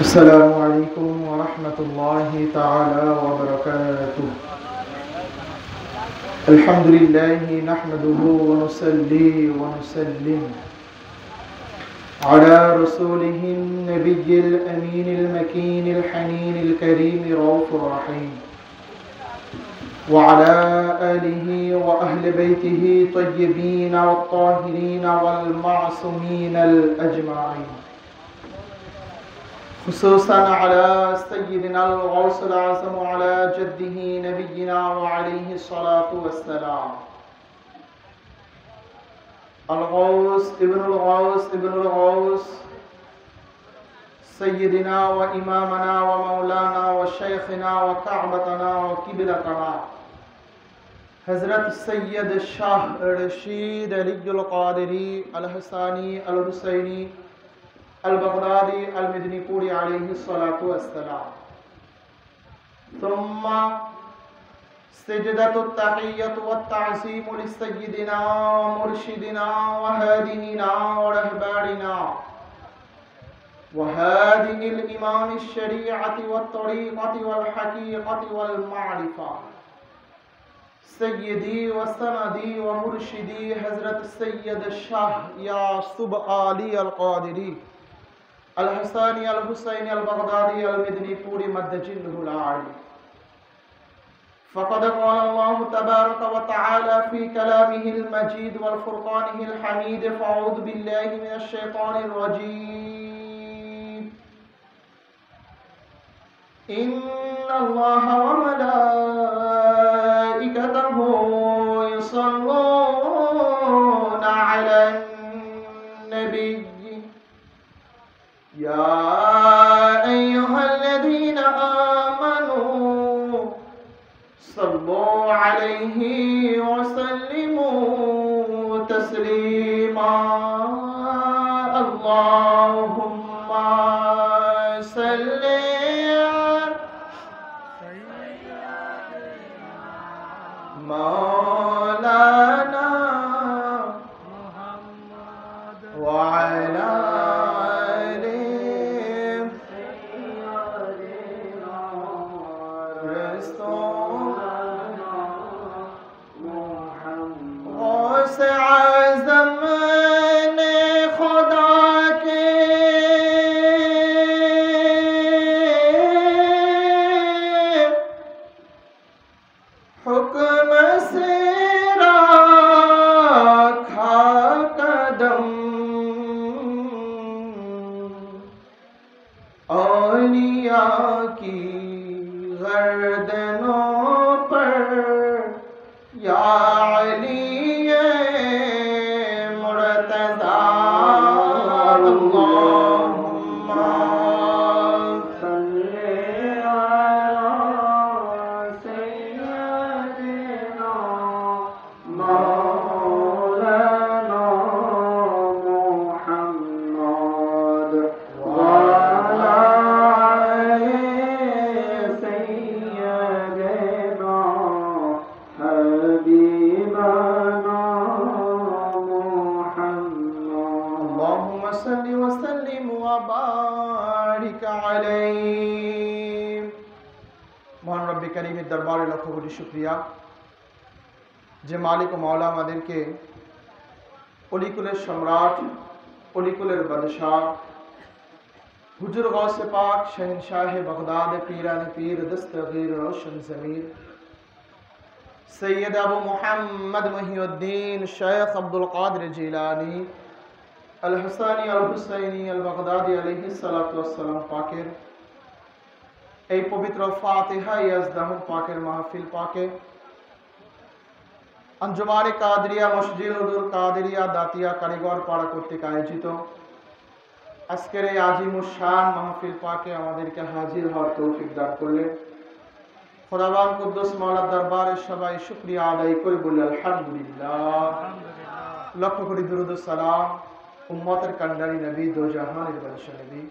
السلام عليكم ورحمة الله تعالى وبركاته. الحمد لله نحمده ونصلي ونسلم على رسوله النبي الأمين المكين الحنين الكريم رؤوف رحيم وعلى آله وأهل بيته طيبين والطاهرين والمعصومين الأجمعين، خصوصا على سيدنا الغوث الأعظم وعلى جده نبينا وعليه الصلاة والسلام الغوث ابن الغوث ابن الغوث سيدنا وإمامنا ومولانا وشيخنا وكعبتنا وقبلتنا حضرت السيد الشاه رشید علی القادری الحسانی الحسینی البغدادي المدني پوری عليه الصلاة والسلام. ثم سجدة التحية والتعظيم لسيدنا ومرشدنا وهادينا ورهباننا وهادي الإمام الشريعة والطريقة والحقيقة والمعرفة سيدي وسندي ومرشدي حضرت السيد الشاه يعصب علي القادري الحساني الحسيني البغدادي المدني پوری مدجله العالي. فقد قال الله تبارك وتعالى في كلامه المجيد والفرقانه الحميد: فأعوذ بالله من الشيطان الرجيم. إن الله وملائكته يصلون على النبي يا أيها الذين آمنوا صلوا عليه وسلموا تسليما. اللهم صل مولانا محمد وعلى দরবারে লক্ষ কোটি শুকরিয়া যে মালিক ও মাওলা আমাদেরকে অলিকুলের সম্রাট অলিকুলের বাদশাহ হুজুর গৌসে পাক শহনशाह बगदाद पीरान पीर दस्तगीर रोशन ज़मीर सैयद अबू मुहम्मद मुहिउद्दीन शेख अब्दुल कादिर जिलानी अल हसानी अल हुसैनी अल बगदादी अलैहिस्सलातु वस्सलाम पाकेर এই পবিত্র ফাতিহা ইয়াজদাহুল পাকের মাহফিল পাকে আঞ্জুমানে কাদরিয়া মসজিদুল কাদরিয়া দাতিয়া কারিগর পাড়া কর্তৃক আয়োজিত আজকের এই আজিমুশ শান মাহফিল পাকে আমাদেরকে হাজির হওয়ার তৌফিক দান করলেন। খোদাবন্দ কুদ্দুস মাওলার দরবারে সবাই শুকরিয়া আদায় করে বলি আলহামদুলিল্লাহ। লক্ষ কোটি দুরূদ ও সালাম উম্মতের কান্ডারি নবী দো জাহানের বাদশা নবী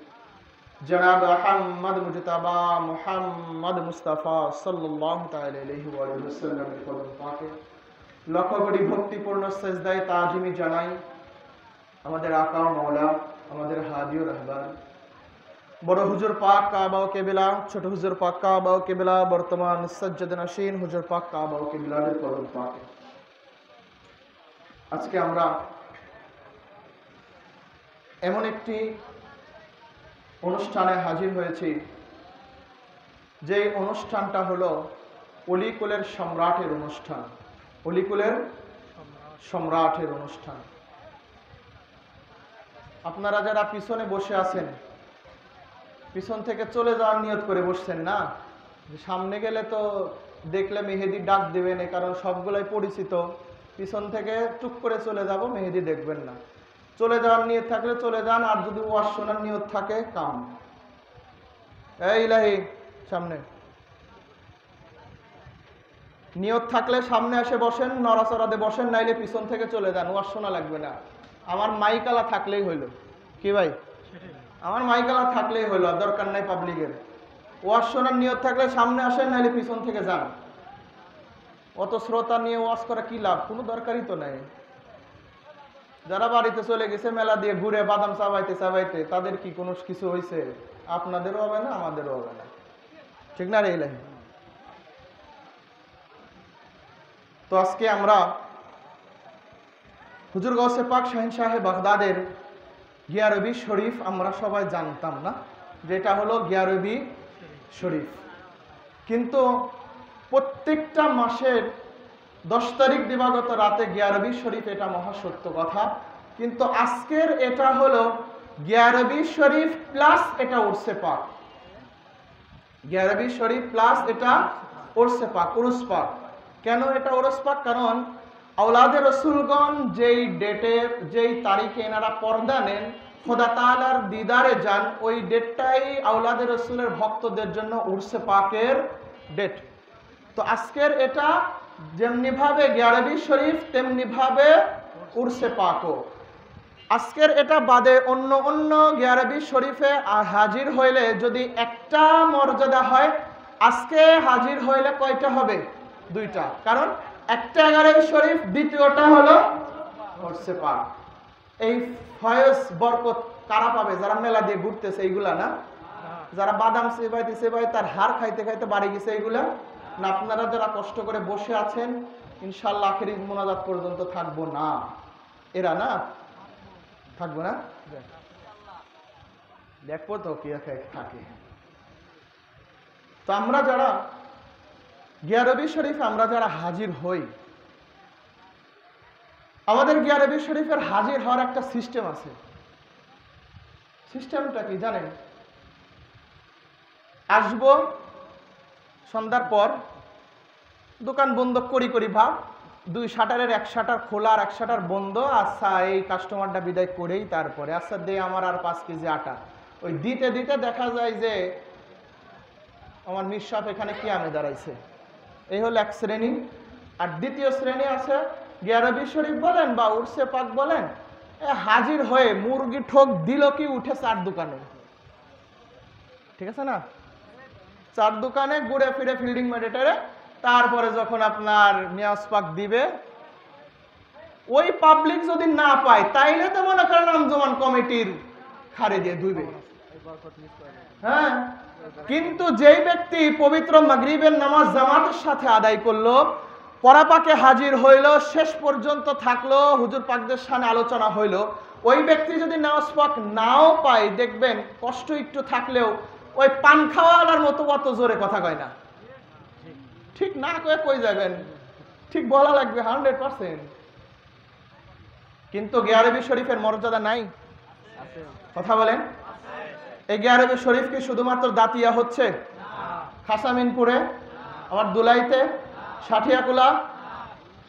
जनाब अहमद मुजतबा मुहम्मद मुस्तफ़ा सल्लल्लाहु ताला अलैहि वसल्लम के कदम पाके लक्ष कोटी भक्तिपूर्ण सेजदाए ताजिमी জানাই আমাদের আকা ও মাওলা আমাদের হাদি ও রাহবার বড় হুজুর পাক কাবা ও কেবলা, ছোট হুজুর পাক কাবা ও কেবলা, বর্তমান সাজ্জাদ নাশিন হুজুর পাক কাবা ও কেবলার কদম পাকে আজকে আমরা এমন একটি অনুষ্ঠানে হাজির হয়েছি যে অনুষ্ঠানটা হলো অলিকুলের সম্রাটের অনুষ্ঠান। অলিকুলের সম্রাটের অনুষ্ঠান। আপনারা যারা পিছনে বসে আছেন, পিছন থেকে চলে যাওয়ার নিয়ত করে বসছেন না, সামনে গেলে তো দেখলে মেহেদি ডাক দেবেন, এ কারণ সবগুলাই পরিচিত। পিছন থেকে টুক করে চলে যাব, মেহেদি দেখবেন না। চলে যাওয়ার নিয়ত থাকলে চলে যান, আর যদি ওয়াজ শোনার নিয়ত থাকে কাম। এই ইলাহি সামনে নিয়ত থাকলে সামনে এসে বসেন, নড়াচড়াতে বসেন, নাইলে পিছন থেকে চলে যান, ওয়াজ শোনা লাগবে না। আমার মাইকালা থাকলেই হইল। কি ভাই, আমার মাইকালা থাকলেই হইল, দরকার নাই পাবলিকের। ওয়াজ শোনার নিয়ত থাকলে সামনে আসেন, নাইলে পিছন থেকে যান। অত শ্রোতা নিয়ে ওয়াজ করা কি লাভ, কোনো দরকারই তো নাই। যারা বাড়িতে চলে গেছে মেলা দিয়ে ঘুরে বাদাম চাবাইতে চাবাইতে, তাদের কি কোনো কিছু হয়েছে? আপনাদেরও হবে না, আমাদেরও হবে না, ঠিক না রে ইলাহি? তো আজকে আমরা হুজুর গৌসে পাক শাহিন সাহেব বাগদাদের গিয়ারবি শরীফ আমরা সবাই জানতাম না, যেটা হলো গিয়ারবি শরীফ। কিন্তু প্রত্যেকটা মাসের 10 তারিখ দিবাগত রাতে গিয়ারবি শরীফ, এটা মহাসত্য কথা। কিন্তু আজকের এটা হলো গিয়ারবি শরীফ প্লাস এটা উরসে পাক। গিয়ারবি শরীফ প্লাস এটা উরসে পাক, উরুস পাক। কেন এটা উরুস পাক? কারণ আওলাদে রসুলগণ যেই ডেটে, যেই তারিখে এনারা পর্দা নেন, খোদা তাআলার দিদারে যান, ওই ডেটটাই আওলাদে রসুলের ভক্তদের জন্য উরসে পাকের ডেট। তো আজকের এটা যেমনিভাবে গিয়ারবি শরীফ, তেমনিভাবে উরসে পাকও। আজকের এটা বাদে অন্য অন্য গিয়ারবি শরীফে হাজির হইলে যদি একটা মর্যাদা হয়, আজকে হাজির হইলে কয়টা হবে? 2টা। কারণ একটা গিয়ারবি শরীফ, দ্বিতীয়টা হলো উরসে পাক। এই ফয়েজ বরকত কারা পাবে? যারা মেলা দিয়ে ঘুরতেছে, এইগুলা না? যারা বাদাম সেবাইতে সেবাই তার হার খাইতে খাইতে বাড়ি গেছে, এইগুলা না? আপনারা যারা কষ্ট করে বসে আছেন, ইনশাআল্লাহ আখিরি মোনাজাত পর্যন্ত থাকবো না, এরা না? থাকবো না, দেখবো তো কি থাকে। তো আমরা যারা গিয়ারবি শরীফ আমরা যারা হাজির হই, আমাদের গিয়ারবি শরীফের হাজির হওয়ার একটা সিস্টেম আছে। সিস্টেমটা কি জানেন? আসবো সন্ধ্যার পর, দোকান বন্ধ করি ভাব, 2 শাটারের 1 শাটার খোলা আর 1 শাটার বন্ধ। আচ্ছা, এই কাস্টমারটা বিদায় করেই তারপরে আচ্ছা দে আমার আর 5 কেজি আটা। ওই দিতে দিতে দেখা যায় যে আমার মিশাপ এখানে কি আমি দাঁড়াইছে। এই হলো এক শ্রেণী। আর দ্বিতীয় শ্রেণী আছে, গিয়ারবি শরীফ বলেন বা উরসে পাক বলেন, হাজির হয়ে মুরগি ঠোক দিল কি উঠে 4 দোকানে, ঠিক আছে না? 4 দোকানে ঘুরে ফিরে ফিল্ডিং মেডিটেরে, তারপরে যখন আপনার মিয়াজ পাক দিবে, ওই পাবলিক যদি না পায় তাইলে তো মনে করেন আঞ্জুমান কমিটির খারে দিয়ে ধুইবে। হ্যাঁ, কিন্তু যেই ব্যক্তি পবিত্র মাগরিবের নামাজ জামাতের সাথে আদায় করলো, পরাপাকে হাজির হইল, শেষ পর্যন্ত থাকলো, হুজুর পাকদের সামনে আলোচনা হইল, ওই ব্যক্তি যদি নামাজ পাক নাও পায়, দেখবেন কষ্ট একটু থাকলেও ওই পান খাওয়ার মতো অত জোরে কথা কয় না। ঠিক না কয়ে কই যাবেন, ঠিক বলা লাগবে 100%। কিন্তু গিয়ারবি শরীফের মর্যাদা নাই, কথা বলেন? এই গিয়ারবি শরীফ কি শুধুমাত্র দাতিয়া হচ্ছে? খাসামিনপুরে, আবার দুলাইতে, সাঠিয়াকুলা,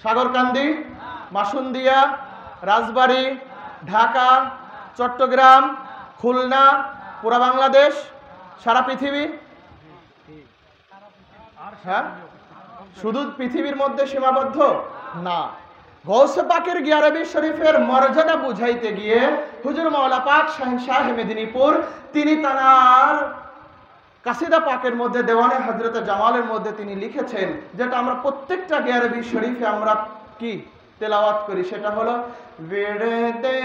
সাগরকান্দি, মাসুন্দিয়া, রাজবাড়ী, ঢাকা, চট্টগ্রাম, খুলনা, পুরা বাংলাদেশ, সারা পৃথিবী? হ্যাঁ, শুধু পৃথিবীর মধ্যে সীমাবদ্ধ না। গৌসে পাকের গিয়ারবি শরীফের মর্যাদা বুঝাইতে গিয়ে হুজুর মাওলা পাক শাহিন শাহ মেদিনীপুর, তিনি তার কাসিদা পাকের মধ্যে, দেওয়ানে হযরত জামালের মধ্যে তিনি লিখেছেন, যেটা আমরা প্রত্যেকটা গিয়ারবি শরীফে আমরা কি তেলাওয়াত করি, সেটা হলো বিরদে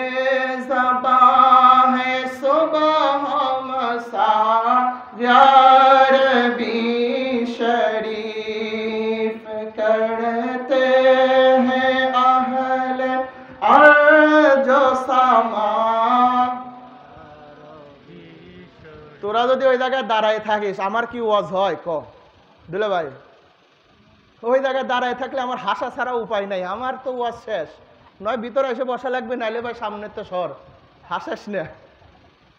সাবাহ হে সুবহ মাসা ইয়া রবি শরীফ করতে हैं अहल अर्ज सामा। তোরা যদি ওই জায়গায় দাঁড়ায় থাকিস আমার কি ওয়াজ হয় ক দিলে ভাই? ওই জায়গায় দাঁড়ায় থাকলে আমার হাসা ছাড়া উপায় নাই, আমার তো ওয়াজ শেষ। নয় ভিতরে এসে বসা লাগবে, নাইলে ভাই সামনে তো সর, হাসাস না,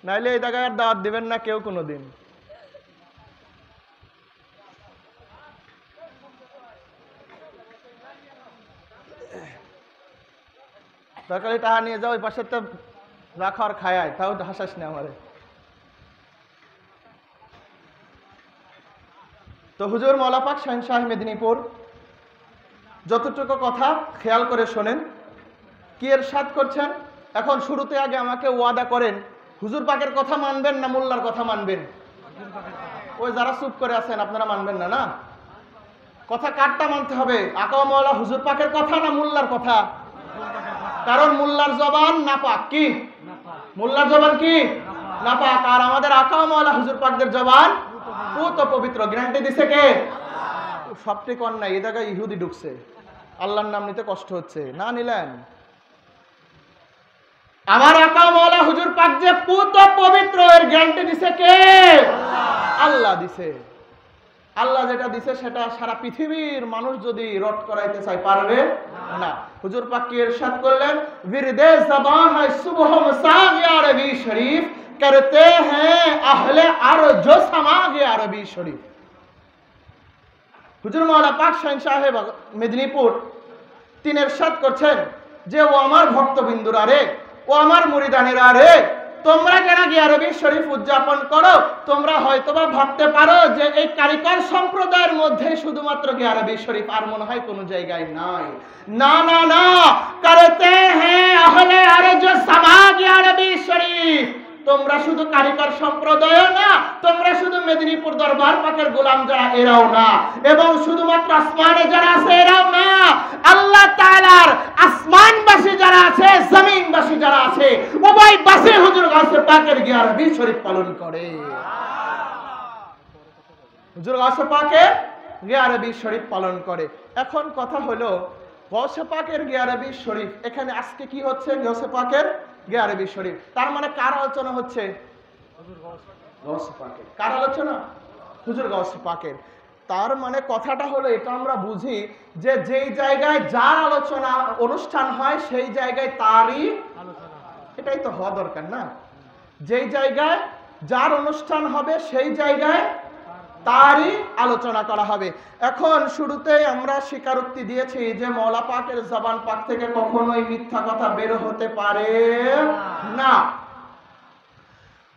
নাইলে এই জায়গায় আর দাওয়াত দিবেন না কেউ কোনোদিন। সরকারি টাকা নিয়ে যাও, ওই পাশে তো রাখা আর খায়, তাও হাসাস না আমারে। তো হুজুর মৌলা পাক শাহ মেদিনীপুর যতটুকু কথা খেয়াল করে শোনেন, কি ইরশাদ করছেন। এখন শুরুতে আগে আমাকে ওয়াদা করেন, হুজুর পাকের কথা মানবেন না মোল্লার কথা মানবেন? ওই যারা চুপ করে আছেন আপনারা মানবেন না, না? কথা কারটা মানতে হবে? আকা মৌলা হুজুর পাকের কথা না মোল্লার কথা? কারণ মোল্লার জবান নাপাক। কি মোল্লার জবান কি নাপাক, আর আমাদের আকা মৌলা হুজুর পাকদের জবান পুত পবিত্র। গ্যারান্টি দিছে কে? সবটি কর নাই, এই জায়গায় ইহুদি ঢুকছে, আল্লাহর নাম নিতে কষ্ট হচ্ছে, না নিলেন? আমার আকা মৌলা হুজুর পাক যে পুত পবিত্র, এর গ্যারান্টি দিছে কে? আল্লাহ দিছে। আল্লাহ যেটা দিছে সেটা সারা পৃথিবীর মানুষ যদি রট করাইতে চায় পারবে না। হুজুর পাক কি ইরশাদ করলেন, বিরদে ज़बान है सुबह मसाग या रबी शरीफ करते हैं अहले अर्ज समाग या रबी शरीफ। হুজুর মৌলা পাক শাহ মেদিনীপুর তিনি ইরশাদ করছেন যে ও আমার ভক্তবিন্দুরা রে, ও আমার মুরিদানেরা রে, তোমরা যারা গিয়া রবি শরীফ উদযাপন করো, তোমরা হয়তোবা ভাবতে পারো যে এই কারিগর সম্প্রদায়ের মধ্যে শুধুমাত্র গিয়া রবি শরীফ, আর মনে হয় কোনো জায়গায় নাই। না না না, করতে हैं अहले अर्ज समा गया रबी शरीफ। তোমরা শুধু কারিগর সম্প্রদায় না, তোমরা শুধু মেদিনীপুর দরবার পাকের গোলাম যারা এরাও না, এবং শুধুমাত্র আসমানে যারা আছে এরাও না, আল্লাহ তাআলার আসমানবাসী যারা আছে, জমিনবাসী যারা আছে, উভয়বাসী হুজুর গাউসে পাকের গিয়া রবি শরীফ পালন করে। হুজুর গাউসে পাকের গিয়া রবি শরীফ পালন করে। এখন কথা হলো গাউসে পাকের গিয়া রবি শরীফ, এখানে আজকে কি হচ্ছে? গাউসে পাকের গিয়া রবি শরীফ, তার মানে কার আলোচনা হচ্ছে? গাউসে পাকের। কার আলোচনা? হুজুর গাউসে পাকের। তার মানে কথাটা হলো এটা আমরা বুঝি যে যেই জায়গায় যার আলোচনা অনুষ্ঠান হয় সেই জায়গায় তারই আলোচনা, এটাই তো হওয়া দরকার না? যেই জায়গায় যার অনুষ্ঠান হবে সেই জায়গায় তারই আলোচনা করা হবে। এখন শুরুতে আমরা স্বীকারোক্তি দিয়েছি যে মৌলা পাকের জবান পাক থেকে কখনোই মিথ্যা কথা বের হতে পারে না।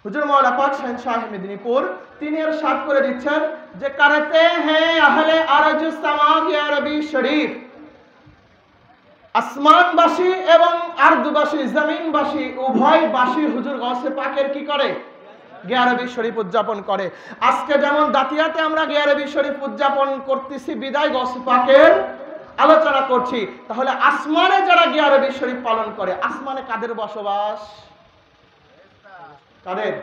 হুজুর মৌলা পাক শাহ মেদিনীপুর তিনি ইরশাদ করে দিচ্ছেন যে করতে हैं अहले अर्ज समा या रबी शरीफ, আসমানবাসী এবং আরদবাসী, জমিনবাসী উভয়বাসী হুজুর গাউসে পাকের কি করে? গিয়া রবি শরীফ উদযাপন করে। আজকে যেমন দাতিয়াতে আমরা গিয়া রবি শরীফ উদযাপন করতেছি, বিদায় গাউসে পাকের আলোচনা করছি, তাহলে আসমানে যারা গিয়া রবি শরীফ পালন করে, আসমানে কাদের বসবাস? কাদের?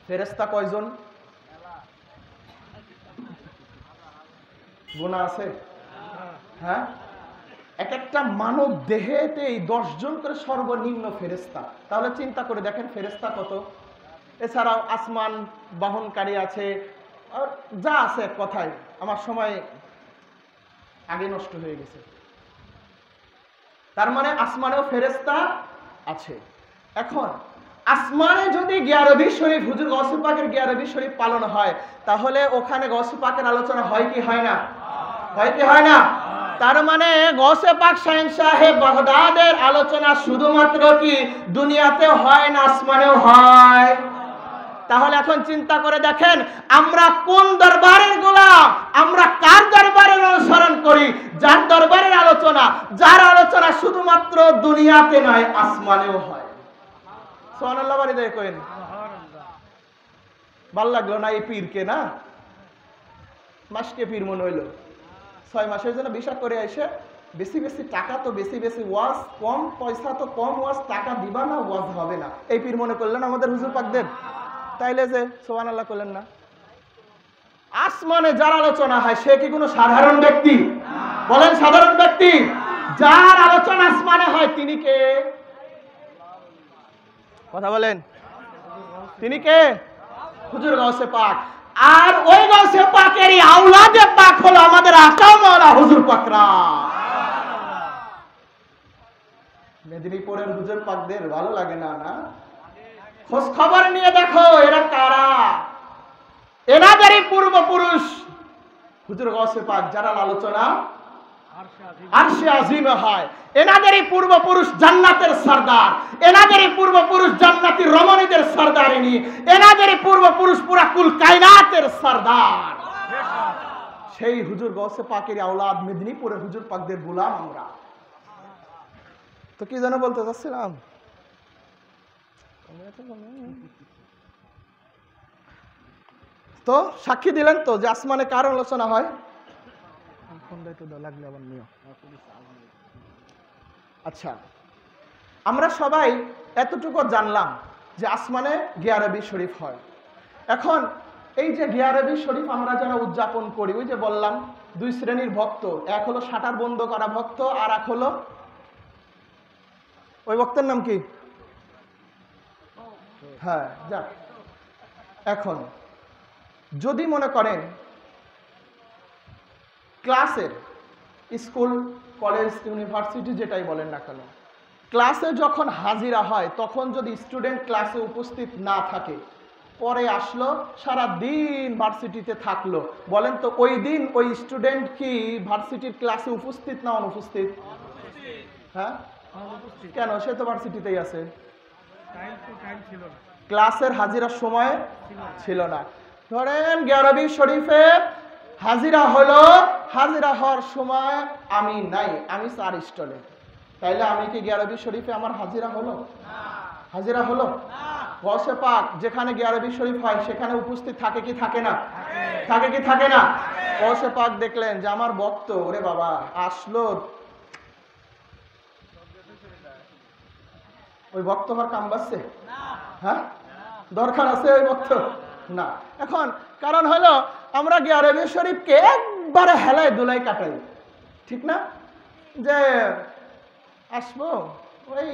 ফেরেশতা কয়জন? গুনাহ আছে? হ্যাঁ, এক একটা মানব দেহেতেই 10 জন করে সর্বনিম্ন ফেরেশতা। তাহলে চিন্তা করে দেখেন ফেরেশতা কত। এছাড়াও আসমান বহনকারী আছে, আর যা আছে এক কথায়, আমার সময় আগে নষ্ট হয়ে গেছে। তার মানে আসমানেও ফেরেশতা আছে। এখন আসমানে যদি গিয়া রবি শরীফ, হুজুর গাউসে পাকের গিয়া রবি শরীফ পালন হয়, তাহলে ওখানে গাউসে পাকের আলোচনা হয় কি হয় না? হয় কি হয় না? তার মানে গাউসে পাক শাহ বাগদাদের আলোচনা শুধুমাত্র কি দুনিয়াতে হয় না আসমানেও হয়? তাহলে এখন চিন্তা করে দেখেন আমরা কোন দরবারের গোলাম, আমরা কার দরবারের অনুসরণ করি? যার দরবারের আলোচনা, যার আলোচনা শুধুমাত্র দুনিয়াতে নয় আসমানেও হয়। সুবহানাল্লাহ বাড়ি দেয় কইন। ভাল লাগলো না এই পীরকে? না, মাসকে পীর মনে হইলো। 6 মাসের জন্য বিষা করে এসে বেশি বেশি টাকা তো বেশি বেশি ওয়াজ, কম পয়সা তো কম ওয়াজ, টাকা দিবা না ওয়াজ হবে না, এই পীর মনে করলেন আমাদের হুজুর পাকদের? তাইলে যে সুবহানাল্লাহ করলেন না? আসমানে যার আলোচনা হয় সে কি কোনো সাধারণ ব্যক্তি? বলেন সাধারণ ব্যক্তি? যার আলোচনা আসমানে হয় তিনি কে? কথা বলেন, তিনি কে? হুজুর গাউসে পাক। আর ওই গাউসে পাকেরই আওলাদে পাক হলো আমাদের আকা মাওলানা হুজুর পাকরা। মেদিনীপুরের হুজুর পাকদের ভালো লাগে না? না, খোঁজ খবর নিয়ে দেখো এরা কারা। এনাদেরই পূর্বপুরুষ হুজুর গাউসে পাক যারা আলোচনা আরশে আজিমে হয়, এনাদেরই পূর্বপুরুষ জান্নাতের সরদার, এনাদেরই পূর্বপুরুষ জান্নাতি রমণীদের সরদারিনী, এনাদেরই পূর্বপুরুষ পুরা কুল কায়নাতের সরদার। সেই হুজুর গাউসে পাকের আওলাদ মেদিনীপুরের হুজুর পাকদের গোলাম আমরা। তো কি যেন বলতে চাচ্ছিলাম, তো সাক্ষী দিলেন তো যে আসমানে কার আলোচনা হয়? আচ্ছা, আমরা সবাই এতটুকু জানলাম যে আসমানে গিয়ারবি শরীফ হয়। এখন এই যে গিয়ারবি শরীফ আমরা যারা উদযাপন করি, ওই যে বললাম দুই শ্রেণীর ভক্ত, এক হলো শাটার বন্ধ করা ভক্ত, আর এক হলো ওই ভক্তের নাম কি? হ্যাঁ, যাক। এখন যদি মনে করেন ক্লাসের, স্কুল কলেজ ইউনিভার্সিটি যেটাই বলেন না কেন, ক্লাসে যখন হাজিরা হয় তখন যদি স্টুডেন্ট ক্লাসে উপস্থিত না থাকে, পরে আসলো সারা দিন ভার্সিটিতে থাকলো, বলেন তো ওই দিন ওই স্টুডেন্ট কি ভার্সিটির ক্লাসে উপস্থিত না অনুপস্থিত? হ্যাঁ, কেন? সে তো ভার্সিটিতেই আছে, ক্লাসের হাজিরার সময় ছিল না। ধরেন গিয়ারবি শরীফে হাজিরা হলো, হাজিরা হওয়ার সময় আমি নাই, আমি 4 স্টলে, তাইলে আমি কি গিয়ারবি শরীফে আমার হাজিরা হলো? হাজিরা হলো? গাউসে পাক যেখানে গিয়ারবি শরীফ হয় সেখানে উপস্থিত থাকে কি থাকে না? থাকে কি থাকে না? গাউসে পাক দেখলেন যে আমার ভক্ত, ওরে বাবা আসলো, ওই ভক্ত হওয়ার কাম বাসছে? হ্যাঁ, দরকার আছে ওই ভক্ত? না। এখন কারণ হলো আমরা গিয়ারবি শরীফকে একবারে হেলায় দুলাই কাটাই, ঠিক না? যে আসবো ওই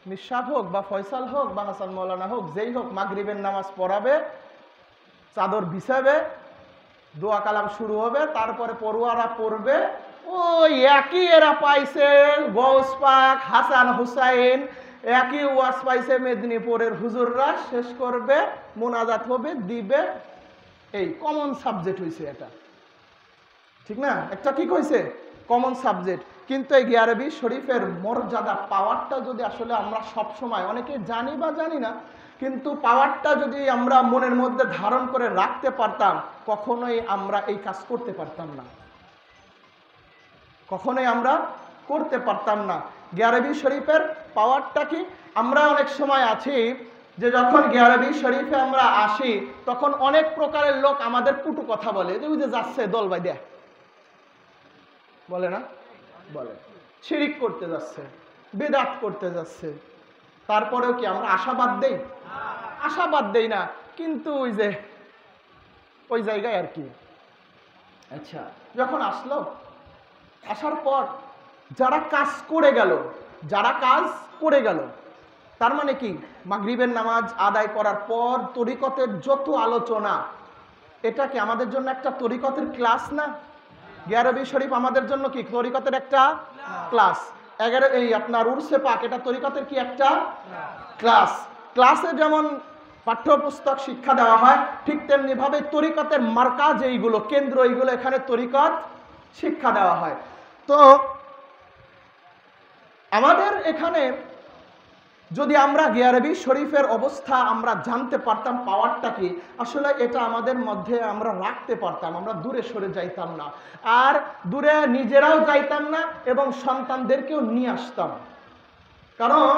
মিশাব হোক বা ফয়সাল হোক বা হাসান মৌলানা হোক, যেই হোক মাগরিবের নামাজ পড়াবে, চাদর বিছাবে, দোয়া কালাম শুরু হবে, তারপরে পড়ুয়ারা পড়বে, ওই একই এরা পাইছে গাউস পাক হাসান হুসাইন, একই ওয়াজ পাইছে মেদিনীপুরের হুজুররা, শেষ করবে, মোনাজাত হবে, দিবে, এই কমন সাবজেক্ট হয়েছে এটা, ঠিক না? একটা কি কইছে? Common subject. কিন্তু এই গিয়ারবি শরীফের মর্যাদা পাওয়ারটা যদি আসলে আমরা সব সময়, অনেকে জানি বা জানি না, কিন্তু পাওয়ারটা যদি আমরা মনের মধ্যে ধারণ করে রাখতে পারতাম, কখনোই আমরা এই কাজ করতে পারতাম না, কখনোই আমরা করতে পারতাম না। গিয়ারবি শরীফের পাওয়ারটা কি? আমরা অনেক সময় আছি যে যখন গিয়ারবি শরীফে আমরা আসি তখন অনেক প্রকারের লোক আমাদের কুটু কথা বলে, যে ওই যে যাচ্ছে দল বাই দেয়, বলে না? বলে শিরিক করতে যাচ্ছে, বেদাত করতে যাচ্ছে, তারপরেও কি আমরা আশাবাদ দেই? আশাবাদ দেই না, কিন্তু ওই যে ওই জায়গায় আর কি। আচ্ছা, যখন আসলো, আসার পর যারা কাজ করে গেল, যারা কাজ করে গেল, তার মানে কি মাগরিবের নামাজ আদায় করার পর তরিকতের যত আলোচনা, এটা কি আমাদের জন্য একটা তরিকতের ক্লাস না? গিয়ারবি শরীফ আমাদের জন্য কি তরিকতের একটা ক্লাস? এই আপনার উরসে পাক এটা তরিকতের কি একটা ক্লাস? ক্লাসে যেমন পাঠ্যপুস্তক শিক্ষা দেওয়া হয়, ঠিক তেমনি ভাবে তরিকতের মার্কাজ এইগুলো, কেন্দ্র এইগুলো, এখানে তরিকত শিক্ষা দেওয়া হয়। তো আমাদের এখানে যদি আমরা গিয়ারবি শরীফের অবস্থা আমরা জানতে পারতাম, পাওয়ারটা কি, আসলে এটা আমাদের মধ্যে আমরা রাখতে পারতাম, আমরা দূরে সরে যাইতাম না, আর দূরে নিজেরাও যাইতাম না এবং সন্তানদেরকেও নিয়ে আসতাম। কারণ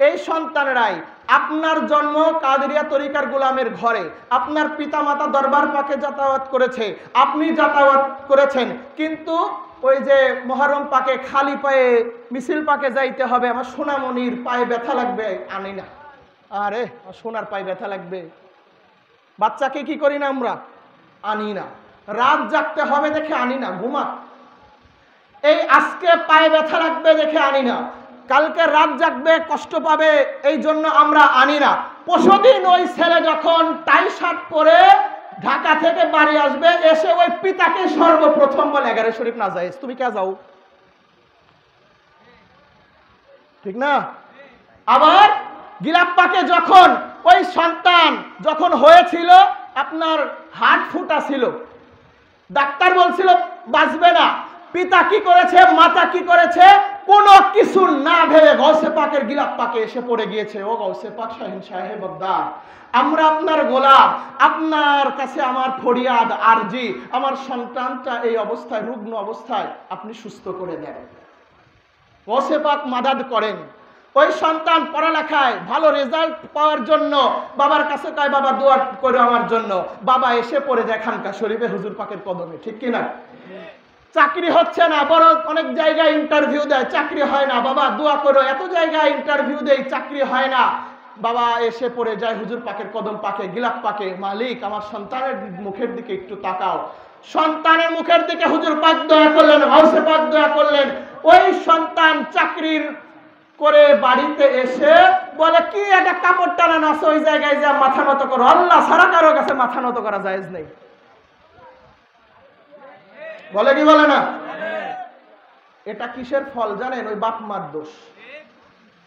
এই সন্তানেরাই, আপনার জন্ম কাদেরিয়া তরিকার গোলামের ঘরে, আপনার পিতামাতা দরবার পাকে যাতায়াত করেছে, আপনি যাতায়াত করেছেন, কিন্তু ওই যে মুহররম পাকে খালি পায়ে মিছিল পাকে যাইতে হবে, আমার সোনামণির পায়ে ব্যথা লাগবে, আনি না। আরে সোনার পায়ে ব্যথা লাগবে, বাচ্চাকে কি করি না আমরা, আনি না। রাত জাগতে হবে দেখে আনি না, ঘুমা। এই আজকে পায়ে ব্যথা লাগবে দেখে আনি না, কালকে রাত জাগবে কষ্ট পাবে এই জন্য আমরা আনি না। পরশুদিন ওই ছেলে যখন টাই শার্ট পরে ঢাকা থেকে বাড়ি আসবে, এসে ওই পিতাকে সর্বপ্রথম বলে 11 শরীফ না যাইস, তুমি কে যাও, ঠিক না? আবার গিলাপ পাকে যখন ওই সন্তান যখন হয়েছিল, আপনার হার্ট ফুটা ছিল, ডাক্তার বলছিল বাঁচবে না, পিতা কি করেছে, মাতা কি করেছে, কোনো কিছু না ভেবে গৌসে পাকের গিলাপ পাকে এসে পড়ে গিয়েছে। ও গৌসে পাক শাহিন সাহেব আব্দার, আমরা আপনার গোলাম, আপনার কাছে আমার ফরিয়াদ আরজি, আমার সন্তানটা এই অবস্থায়, রুগ্ন অবস্থায় আপনি সুস্থ করে দেন। গৌসে পাক মাদাদ করেন। ওই সন্তান পড়ালেখায় ভালো রেজাল্ট পাওয়ার জন্য বাবার কাছে কয়, বাবা দোয়া করো আমার জন্য। বাবা এসে পড়ে যায় খানকা শরীফে হুজুর পাকের কদমে, ঠিক কিনা? চাকরি হচ্ছে না, বড় অনেক জায়গায় ইন্টারভিউ দেয়, চাকরি হয় না, বাবা দোয়া করো। এত জায়গায় ইন্টারভিউ দেয়, চাকরি হয় না, বাবা এসে পড়ে যায় হুজুর পাকের কদম পাকে, গিলাপ পাকে, মালিক আমার সন্তানের মুখের দিকে একটু তাকাও। সন্তানের মুখের দিকে হুজুর পাক দয়া করলেন, গৌসে পাক দয়া করলেন। ওই সন্তান চাকরির করে বাড়িতে এসে বলে, কি একটা কাপড় টানানো আছে, ওই জায়গায় যা মাথা নত করো, আল্লাহ ছাড়া কারো কাছে মাথা নত করা জায়েজ নেই। বলে কি বলে না? এটা কিসের ফল জানেন? ওই বাপ মার দোষ।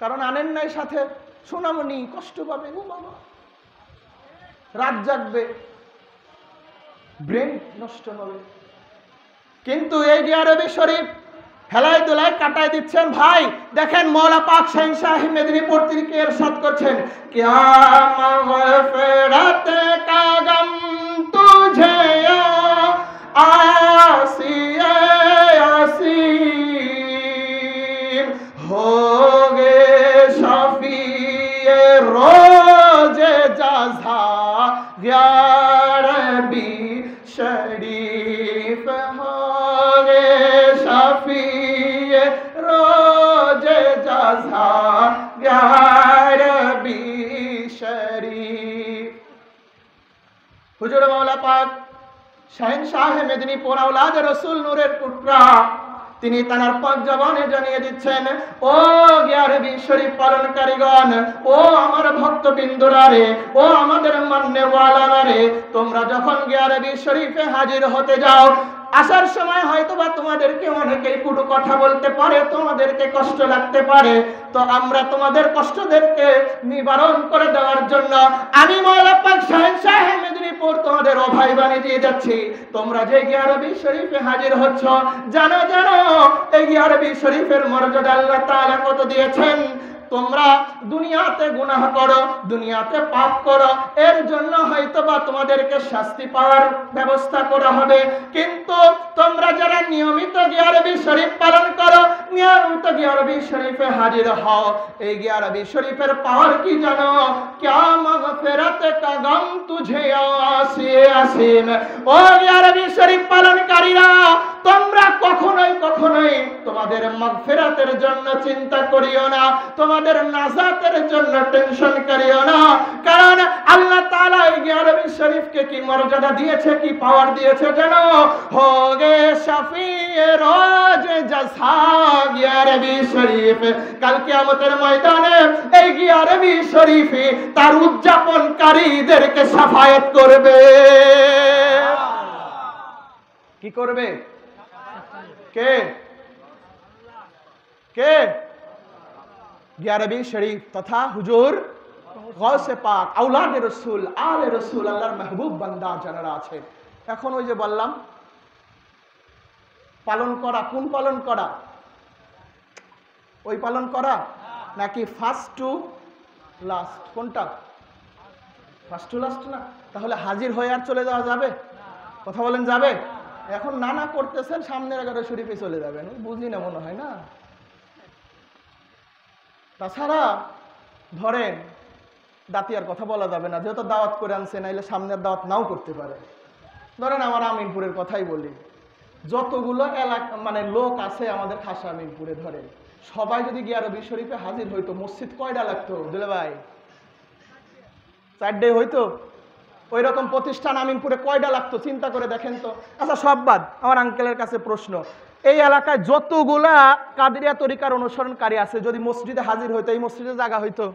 কারণ আনেন নাই সাথে, সোনামণি কষ্ট পাবে, ও বাবা রাত জাগবে, ব্রেন নষ্ট হবে। কিন্তু এই যে আরবি শরীফ হেলাই দোলাই কাটায় দিচ্ছেন। ভাই দেখেন, মৌলা পাক শাহিন শাহী মেদিনীপুর থেকে ইরশাদ করছেন, কিয়া মাগফিরাত কা গম তুঝে आसिए आसीम होगे शफीए रोजे जज़ा यारबी शरीफ होगे शफीए रोजे जज़ा यारबी शरीफ। हुजूर मौला पाक শাহিন শাহে মেদিনীপুর আওলাদে রাসূল নূরের টুকরা, তিনি তার পাক জবানে জানিয়ে দিচ্ছেন, ও গিয়ারবি শরীফ পালনকারীগণ, ও আমার ভক্তবৃন্দরা রে, ও আমাদের মান্যওয়ালারা রে, তোমরা যখন গিয়ারবি শরীফে হাজির হতে যাও, আসার সময় হয়তো বা তোমাদেরকে অনেকেই কটু কথা বলতে পারে, তোমাদেরকে কষ্ট লাগতে পারে, তো আমরা তোমাদের কষ্টদেরকে নিবারণ করে দেওয়ার জন্য আমি মৌলা পাক শাহিন শাহে মেদিনীপুর তোমাদের অভয় বাণী দিয়ে যাচ্ছি। তোমরা যে গিয়ারবি শরীফে হাজির হচ্ছ, জানো জানো এই গিয়ারবি শরীফের মর্যাদা আল্লাহ তাআলা কত দিয়েছেন। তোমরা দুনিয়াতে গুনাহ করো, দুনিয়াতে পাপ করো, এর জন্য হয়তোবা তোমাদেরকে শাস্তি পাওয়ার ব্যবস্থা করা হবে, কিন্তু তোমরা যারা নিয়মিত গিয়ারবি শরীফ পালন করো, নিয়মিত গিয়ারবি শরীফে হাজির হও, এই গিয়ারবি শরীফের পাওয়ার কি জানো? क्या मगफिरत का गम तुझे आसिए आसीम। ও গিয়ারবি শরীফ পালনকারীরা, তোমরা কখনোই কখনোই তোমাদের মাগফিরাতের জন্য চিন্তা করিও না, তোমাদের নাজাতের জন্য টেনশন করিও না, কারণ আল্লাহ তাআলা এই গিয়ারবি শরীফকে কি মর্যাদা দিয়েছে, কি পাওয়ার দিয়েছে জানো? হোগে শফিয়ে রোজ জযা গিয়ারবি শরীফ। কাল কিয়ামতের ময়দানে এই গিয়ারবি শরীফ তার উদযাপনকারীদেরকে শাফায়াত করবে। কি করবে? কে কে? গিয়ারবি শরীফ তথা হুজুর গৌসে পাক, আওলাদে রাসূল, আলে রাসূল, আল্লাহর মাহবুব বান্দা যারা আছে। এখন ওই যে বললাম পালন করা, কোন পালন করা? ওই পালন করা নাকি ফার্স্ট টু লাস্ট? কোনটা? ফার্স্ট টু লাস্ট না? তাহলে হাজির হয়ে আর চলে যাওয়া যাবে? কথা বলেন, যাবে? এখন নানা করতেছেন, সামনের 11 শরীফে চলে যাবেন, বুঝি না মনে হয় না। তাছাড়া ধরেন দাতিয়ার কথা বলা যাবে না, যেহেতু দাওয়াত করে আনছে, নাইলে সামনের দাওয়াত নাও করতে পারে। ধরেন আমার আমিনপুরের কথাই বলি, যতগুলো এলাকা মানে লোক আছে আমাদের খাসা আমিনপুরে ধরেন, সবাই যদি গিয়ে রবি শরীফে হাজির হইতো, মসজিদ কয়টা লাগতো দুলে ভাই? 4টে হইতো। ওই রকম প্রতিষ্ঠান আমিনপুরে কয়টা লাগতো চিন্তা করে দেখেন তো। আচ্ছা সব বাদ, আমার আঙ্কেলের কাছে প্রশ্ন, এই এলাকায় যতগুলা কাদেরিয়া তরিকার অনুসরণকারী আছে যদি মসজিদে হাজির হইতো, এই মসজিদে জায়গা হইতো?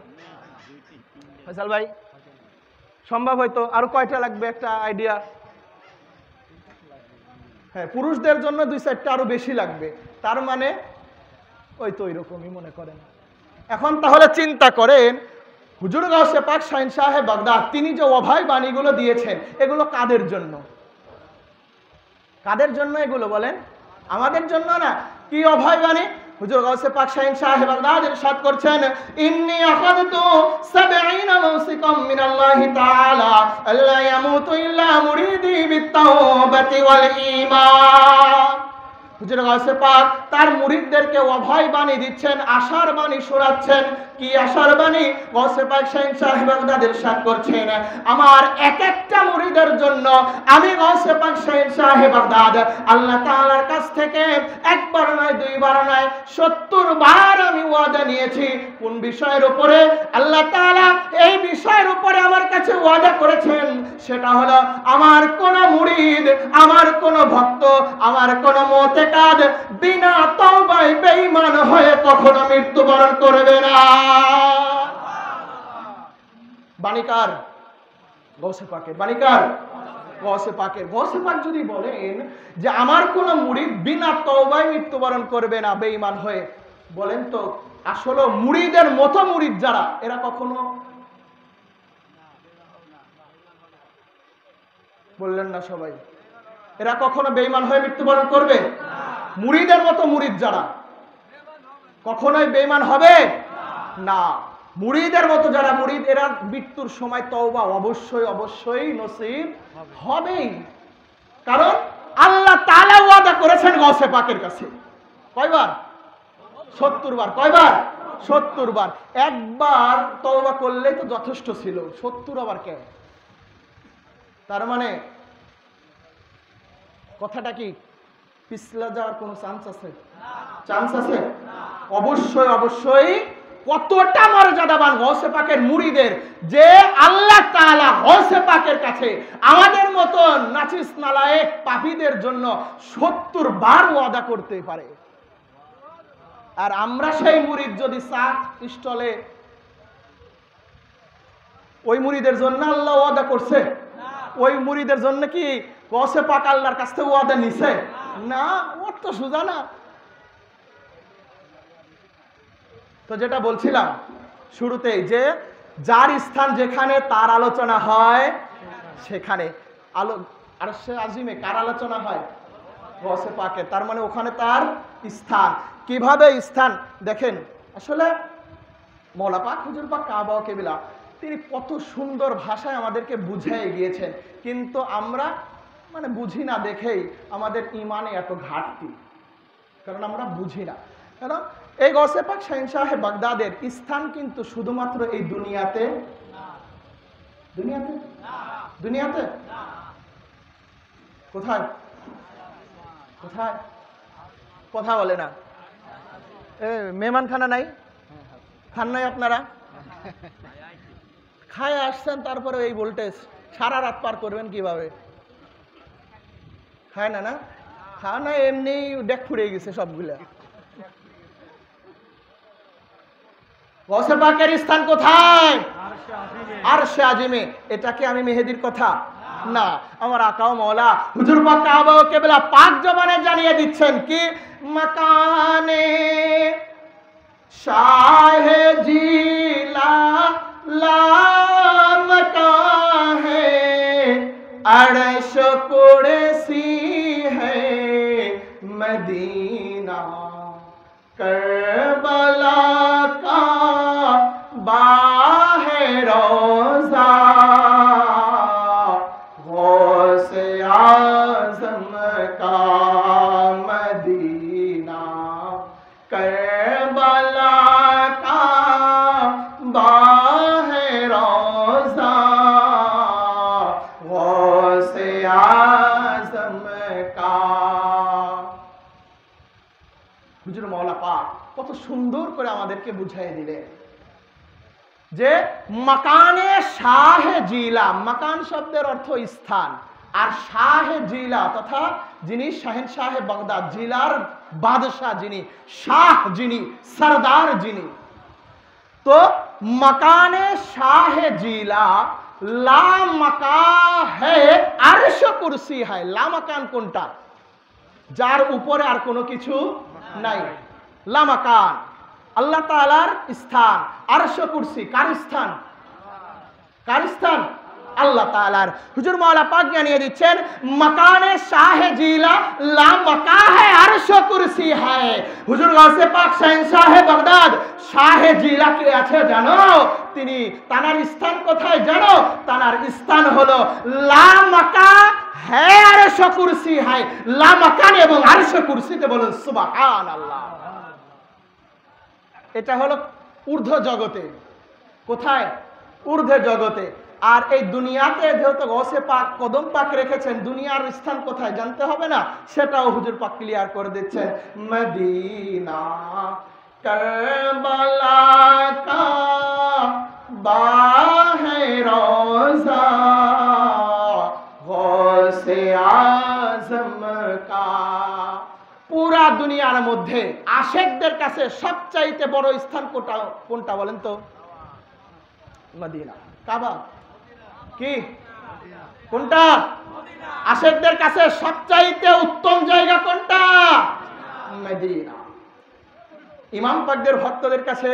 ফয়সাল ভাই সম্ভব হইতো? আরো কয়টা লাগবে একটা আইডিয়া? হ্যাঁ, পুরুষদের জন্য 2-4টা আরো বেশি লাগবে। তার মানে ওই তো ওইরকমই মনে করেন। এখন তাহলে চিন্তা করেন, হুজুর গাউসে পাক শাহিন সাহেব বাগদাদ তিনি যে অভয় বাণীগুলো দিয়েছেন, এগুলো কাদের জন্য? কাদের জন্য এগুলো বলেন? আমাদের জন্য না। কি অভয় বাণী? হুজুর গাউসে পাক শাহিন সাহেব বাগদাদ ইরশাদ করছেন, ইন্নী আখাযতু 70 মাওসিকাম মিনাল্লাহি তাআলা আল্লা ইয়ামুতু ইল্লা মুরিদি বিত-তাওবাতি ওয়াল ঈমান। হুজুর গাউসে পাক তার মুরিদদেরকে অভয় বাণী দিচ্ছেন, আশার বাণী শোনাচ্ছেন। কি আশার বাণী? গাউসে পাক শাহিন সাহেব বাগদাদ ইরশাদ করছেন, আমার এক একটা মুরিদের জন্য আমি গাউসে পাক শাহিন সাহেব বাগদাদ আল্লাহ তাআলার কাছ থেকে একবার নয়, দুইবার নয়, 70 বার আমি ওয়াদা নিয়েছি। কোন বিষয়ের উপরে? আল্লাহ তাআলা এই বিষয়ের উপরে আমার কাছে ওয়াদা করেছেন, সেটা হলো আমার কোন মুরিদ, আমার কোন ভক্ত, আমার কোন মুতাকাদ বিনা তওবায় বেঈমান হয়ে কখনো মৃত্যুবরণ করবে না। বাণীকার গাউসে পাকের, বাণীকার গাউসে পাকের। গাউসে পাক যদি বলেন যে আমার কোন মুরিদ বিনা তওবায় মৃত্যুবরণ করবে না বেঈমান হয়ে, বলেন তো আসলে মুরিদের মতো মুরিদ যারা, এরা কখনো বললেন না সবাই, এরা কখনো বেঈমান হয়ে মৃত্যুবরণ করবে? মুরিদের মতো মুরিদ যারা কখনোই বেঈমান হবে না। মুরিদের মতো যারা মুরিদ, এরা মৃত্যুর সময় তওবা অবশ্যই অবশ্যই নসিব হবেই। কারণ আল্লাহ তাআলা ওয়াদা করেছেন গাউসে পাকের কাছে কয়বার? 70 বার। কয়বার? 70 বার। একবার তওবা করলেই তো যথেষ্ট ছিল, 70 আবার কেন? তার মানে কথাটা কি পিছলা যাওয়ার কোনো চান্স আছে? চান্স আছে? অবশ্যই অবশ্যই। কতটা মর্যাদাবান গাউসে পাকের মুরিদের, যে আল্লাহ তাআলা গাউসে পাকের কাছে আমাদের মতো নাচিস নালায়েক পাপীদের জন্য 70 বার ওয়াদা করতে পারে। আর আমরা সেই মুরিদ যদি চা স্টলে, ওই মুরিদের জন্য আল্লাহ ওয়াদা করছে? ওই মুরিদের জন্য কি গাউসে পাক আল্লাহর কাছ থেকে ওয়াদা নিছে? না, ওর তো সোজা না। তো যেটা বলছিলাম শুরুতেই, যে যার স্থান যেখানে তার আলোচনা হয় সেখানে। আরশে আজিমে কার আলোচনা হয়? গাউসে পাকের। তার মানে ওখানে তার স্থান। কিভাবে স্থান দেখেন, আসলে মওলা পাক হুজুর পাক কাবা ও কেবলা তিনি কত সুন্দর ভাষায় আমাদেরকে বুঝিয়ে গিয়েছেন, কিন্তু আমরা মানে বুঝি না দেখেই আমাদের ইমানে এত ঘাটতি, কারণ আমরা বুঝি না। কারণ এই গাউসে পাক শাহিন সাহেব বাগদাদের স্থান কিন্তু শুধুমাত্র এই দুনিয়াতে, দুনিয়াতে দুনিয়াতে কোথায়? কোথায়? কথা বলে না। মেহমান খানা নাই? খান নাই আপনারা? খায় আসছেন, তারপরে এই ভোল্টেজ সারা রাত পার করবেন কিভাবে? খায় না? না খাওয়া না, এমনি ডেক ফুরে গেছে সবগুলা। গাউসে পাকের স্থান কোথায়? আরশে আজিমে। এটা কি আমি মেহেদির কথা না, আমার আকাও মওলা হুজুর পাক কাবা ও কিবলা পাক জবানে জানিয়ে দিচ্ছেন কি, মাকানে শাহে জিলা লা মকান হে আরশ কুরসি হে মদিনা करबला का बाहे रोज़ा गौसे आज़म का मदीना करबला का बाहे रोज़ा गौसे आज़म का কত সুন্দর করে আমাদেরকে বুঝাই দিলেন যে মাকানে শাহে জিলা, মাকান শব্দের অর্থ স্থান, আর শাহে জিলা তথা যিনি শাহেনশাহে বাগদাদ, জিলার বাদশাহ যিনি, শাহ যিনি, সরদার যিনি। তো মকানে শাহে জিলা লা মকা है अर्श कुर्सी है। ला मकान কোনটা? যার উপরে আর কোনো কিছু নাই। লা মাকান আল্লাহ তাআলার স্থান, আরশ কুরসি কার স্থান? কার স্থান? আল্লাহ তাআলার। হুজুর মাওলা পাক জানিয়ে দিচ্ছেন মাকানে শাহে জিলা লা মাকা है আরশ কুরসি है। হুজুর গাউসে পাক শাহেনশাহে বাগদাদ শাহে জিলা কে আছে জানো? তিনি তানার স্থান কোথায় জানো? তানার স্থান হলো লা মাকা है আরশ কুরসি है। লা মাকান এবং আরশ কুরসিতে বলুন সুবহানাল্লাহ। এটা হলো ঊর্ধ্ব জগতে। কোথায়? ঊর্ধ্ব জগতে। আর এই দুনিয়াতে যেহেতু গৌসে পাক কদম পাক রেখেছেন, দুনিয়ার স্থান কোথায় জানতে হবে না, সেটাও হুজুর পাক ক্লিয়ার করে দিচ্ছেন। মদিনা কারবালা কা বাহে রোজা গৌসে আজম কা। পুরা দুনিয়ার মধ্যে আশেকদের কাছে সবচাইতে বড় স্থান কোনটা বলেন তো? মদিনা, কাবা। কি কোনটা? আশেকদের কাছে সবচাইতে উত্তম জায়গা কোনটা? মদিনা। ইমাম পাকদের ভক্তদের কাছে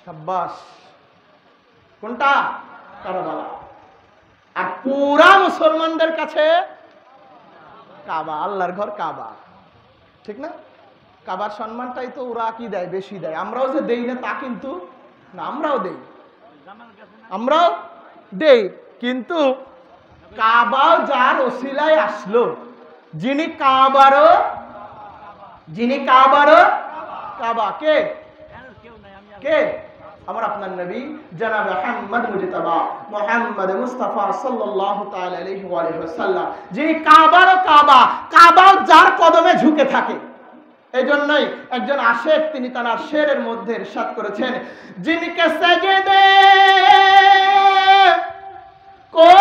শাবাশ কোনটা? কারবালা। আর পুরা মুসলমানদের কাছে কাবা, আল্লাহর ঘর কাবা। ঠিক না? কাবার সম্মানটাই তো ওরা কি দেয়, বেশি দেয়। আমরাও যে দেই না তা কিন্তু না, আমরাও দেই, আমরাও দেই, কিন্তু কাবাও যার ওসিলায় আসলো, যিনি কাবারও কাবা, কে? কে? আমার আপনার নবী জনাব মুহাম্মদ মুজতবা মুহাম্মদ মুস্তাফা সাল্লাল্লাহু তাআলা আলাইহি ওয়া আলিহি ওয়াসাল্লাম, যিনি কাবারও কাবা, কাবাও যার কদমে ঝুঁকে থাকে। এজন্যই একজন আশেক তিনি তার শেরের মধ্যে ইরশাদ করেছেন, জিনকে সাজদে কো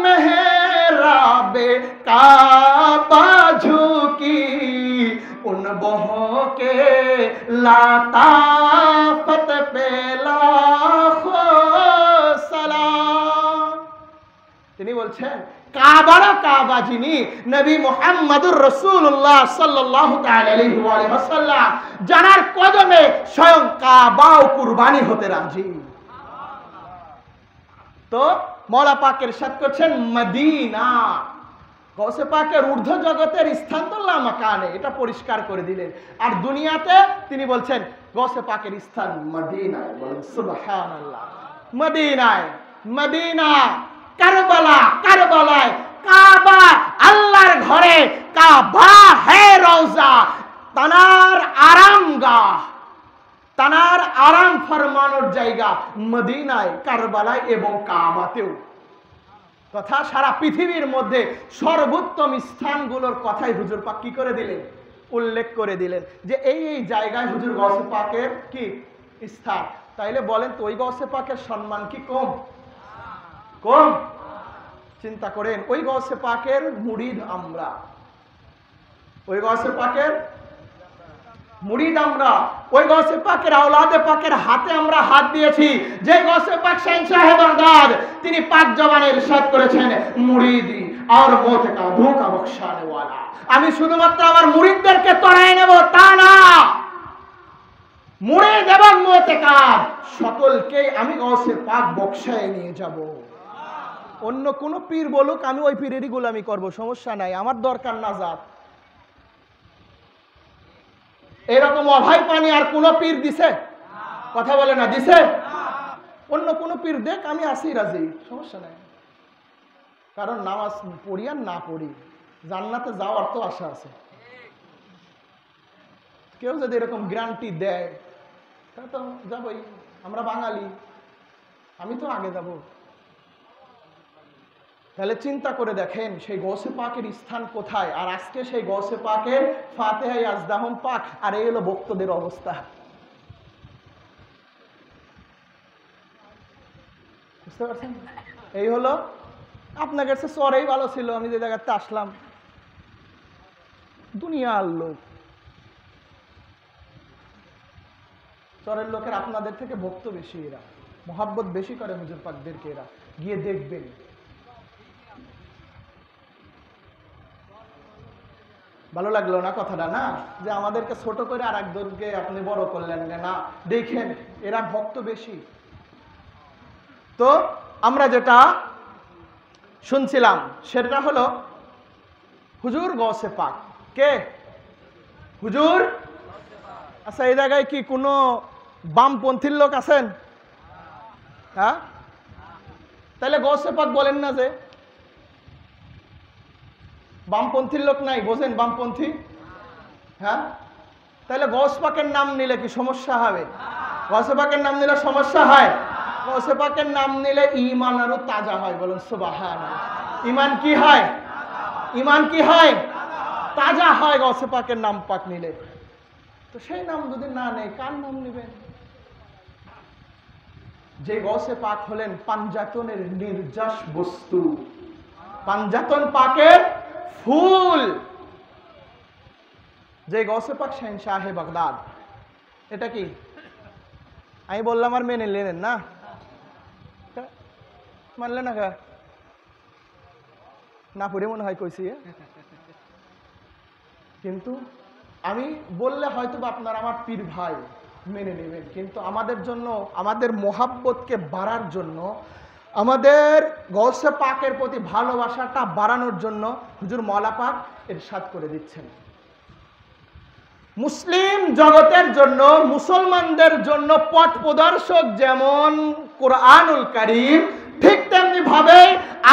মেহরাবে কাবা ঝুঁকি उन बहों के लाताफत पे लाखो सलाम। তিনি বলছেন কাবার কাবা যিনি নবী মুহাম্মদুর রাসূলুল্লাহ সাল্লাল্লাহু তাআলা আলাইহি ওয়া সাল্লাম, যার কদমে স্বয়ং কাবাও কুরবানি হতে রাজি। তো মওলা পাক ইরশাদ করছেন মদিনা, গৌসে পাকের ঊর্ধ্ব জগতের স্থান তো লা মাকানে, এটা পরিষ্কার করে দিলেন। আর দুনিয়াতে তিনি বলছেন গৌসে পাকের স্থান মদিনায়। বলেন সুবহানাল্লাহ। মদিনায়, মদিনা, কারবালা, কারবালায়, কাবা আল্লাহর ঘরে, কাবা হে রওজা তানার আরামগাহ, তানার আরাম ফরমানোর জায়গা মদিনায়, কারবালায় এবং কাবাতেও। তথা সারা পৃথিবীর মধ্যে সর্বোত্তম স্থানগুলোর কথাই হুজুর পাক কি করে দিলেন? উল্লেখ করে দিলেন যে এই এই জায়গায় হুজুর গৌসে পাকের কি স্থান। তাইলে বলেন তো ওই গৌসে পাকের সম্মান কি কম? কম? চিন্তা করেন, ওই গৌসে পাকের মুরিদ আমরা, ওই গৌসে পাকের মুরিদ আমরা, ওই গৌসে পাকের আওলাদে পাকের হাতে আমরা হাত দিয়েছি। যে গৌসে পাক শাহেনশাহে বাগদাদ তিনি পাক জবানে ইরশাদ করেছেন মুরিদি আর মৌত কা ধোঁকা বখশানে ওয়ালা, আমি শুধুমাত্র আমার মুরিদদেরকে তরায় নেব তা না, মুরিদ এবং মুতেকাদ সকলকে আমি গৌসে পাক বখশায় নিয়ে যাব। অন্য কোন পীর বলুক আমি ওই পীরেরই গোলামি করব, সমস্যা নাই, আমার দরকার নাজাত। এরকম অভয় পানি আর কোন পীর দিছে? কথা বলে না, দিছে? অন্য কোন পীর দেখ, আমি আসি রাজি, সমস্যা নাই। কারণ নামাজ পড়ি আর না পড়ি জান্নাতে যাওয়ার তো আশা আছে। কেউ যদি এরকম গ্যারান্টি দেয় তা তো যাবই, আমরা বাঙালি, আমি তো আগে যাব। তাহলে চিন্তা করে দেখেন সেই গৌসে পাকের স্থান কোথায়, আর আজকে সেই গৌসে পাকের ফাতেহা ইয়াজদাহুম পাক, আর এই হলো ভক্তদের অবস্থা। বুঝতে পারছেন? এই হলো আপনার কাছে চরেই ভালো ছিল, আমি যে জায়গাতে আসলাম দুনিয়ার লোক, চরের লোকের আপনাদের থেকে ভক্ত বেশি, এরা মোহাব্বত বেশি করে হুজুর পাকদেরকে, এরা গিয়ে দেখবেন। ভালো লাগলো না কথাটা, না যে আমাদেরকে ছোট করে আর একজনকে আপনি বড় করলেন না, দেখেন এরা ভক্ত বেশি। তো আমরা যেটা শুনছিলাম সেটা হলো হুজুর গৌসে পাক কে? হুজুর। আচ্ছা, এই জায়গায় কি কোনো বামপন্থীর লোক আছেন? হ্যাঁ, তাহলে গৌসে পাক বলেন না যে? বামপন্থীর লোক নাই, বোঝেন বামপন্থী? হ্যাঁ, তাহলে গৌস পাকের নাম নিলে কি সমস্যা হবে? গৌসে পাকের নাম নিলে সমস্যা হয়? গৌসে পাকের নাম নিলে ঈমান আরো তাজা হয়, বলুন সুবহানাল্লাহ। ঈমান কি হয়? ঈমান কি হয়? তাজা হয় গৌসে পাকের নাম পাক নিলে। তো সেই নাম যদি না নেই, কার নাম নেবেন? যে গৌসে পাক হলেন পাঞ্জাতনের নির্যাস বস্তু, পাঞ্জাতন পাকের ফুল, যে গৌসে পাক শাহে বাগদাদ। এটা কি আমি বললাম আর মেনে নিলেন না? মানলে না? না পড়ে মনে হয় কইছি, কিন্তু আমি বললে হয়তো আপনারা আমার পীর ভাই মেনে নেবেন, কিন্তু আমাদের জন্য, আমাদের মোহাব্বতকে বাড়ার জন্য, আমাদের গৌসে পাকের প্রতি ভালোবাসাটা বাড়ানোর জন্য হুজুর মওলা পাক ইরশাদ করে দিচ্ছেন, মুসলিম জগতের জন্য, মুসলমানদের জন্য পথ প্রদর্শক যেমন কোরআনুল কারীম, ঠিক তেমনি ভাবে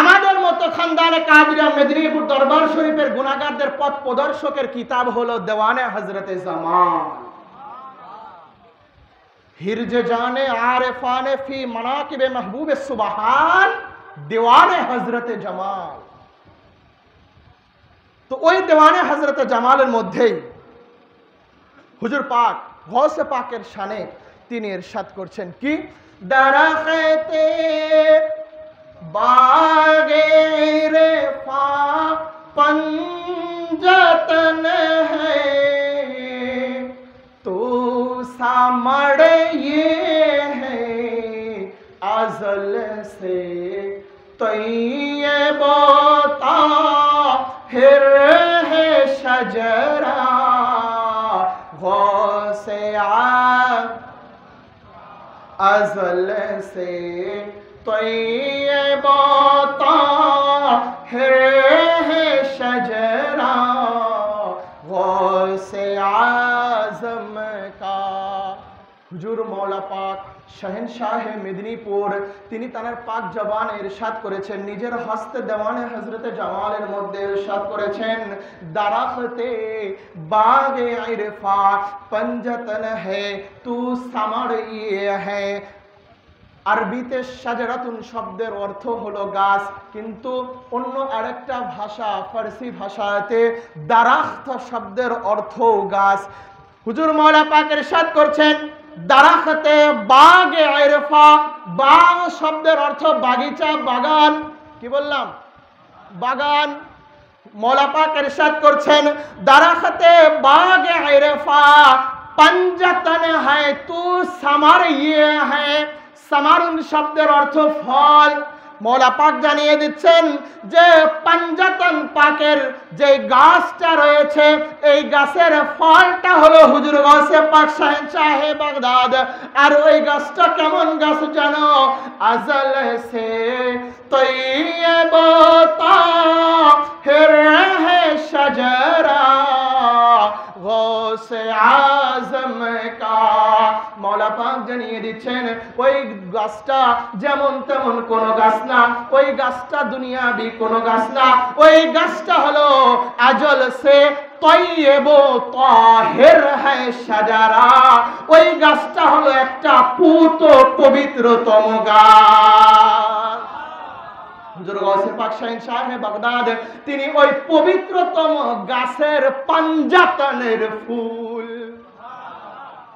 আমাদের মতো খানদানে কাদিরিয়া মেদিনীপুর দরবার শরীফের গুনাহগারদের পথ প্রদর্শকের কিতাব হলো দেওয়ানে হযরতে জামাল, হিরজে জানে আরেফানে ফি মানাকিবে মাহবুবে সুবহান, দেওয়ানে হযরতে জামাল। তো ওই দেওয়ানে হযরতে জামালের মধ্যেই হুজুর পাক গৌসে পাকের শানে তিনি ইরশাদ করছেন কি, দরখতে বাগে রেফা पंजतन है तो सामड़ ये है अजल से तैयब ताहिर है शजरा गौसे अजल से तैयब ताहिर है शजरा गौसे आज़म का। হুজুর মওলা পাক শাহেনশাহে মেদিনীপুর তিনি তার পাক জবানে ইরশাদ করেছেন, নিজের হস্তে দেওয়ানে হযরতে জামালের মধ্যে ইরশাদ করেছেন, দারাখতে বাগে ইরফা पंजतन है तू समड़ ये है। আরবিতে শাজারাতুন শব্দের অর্থ হলো গাছ, কিন্তু অন্য আরেকটা ভাষা ফারসি ভাষাতে দারাখত শব্দের অর্থ গাছ। হুজুর মওলা পাক ইরশাদ করছেন, দারাখতে বাগে ইরফা, বাগ শব্দের অর্থ বাগিচা, বাগান। কি বললাম? বাগান। মওলা পাক ইরশাদ করছেন, দারাখতে বাগে ইরফা पंजतन है तू समर ये है। সামারুন শব্দের অর্থ ফল। মওলা পাক জানিয়ে দিচ্ছেন যে পাঞ্জাতন পাকের যে গাছটা রয়েছে, এই গাছের ফলটা হলো হুজুর গৌসে পাক শাহেনশাহে বাগদাদ। আর ওই গাছটা কেমন গাছ জানো? আজল সে তৈয়ব তাহির হে শজরা গৌসে আজম কা। মওলা পাক জানিয়ে দিচ্ছেন ওই গাছটা যেমন তেমন কোন গাছ না, ওই গাছটা দুনিয়াবি কোন গাছ না, ওই গাছটা হলো আজল সে তৈয়ব তাহির হ্যায় শাজারা, ওই গাছটা হলো একটা পুত পবিত্রতম গাছ। হুজুর গাউসে পাক শাহিন শাহে বাগদাদ তিনি ওই পবিত্রতম গাছের পাঞ্জাতনের ফুল,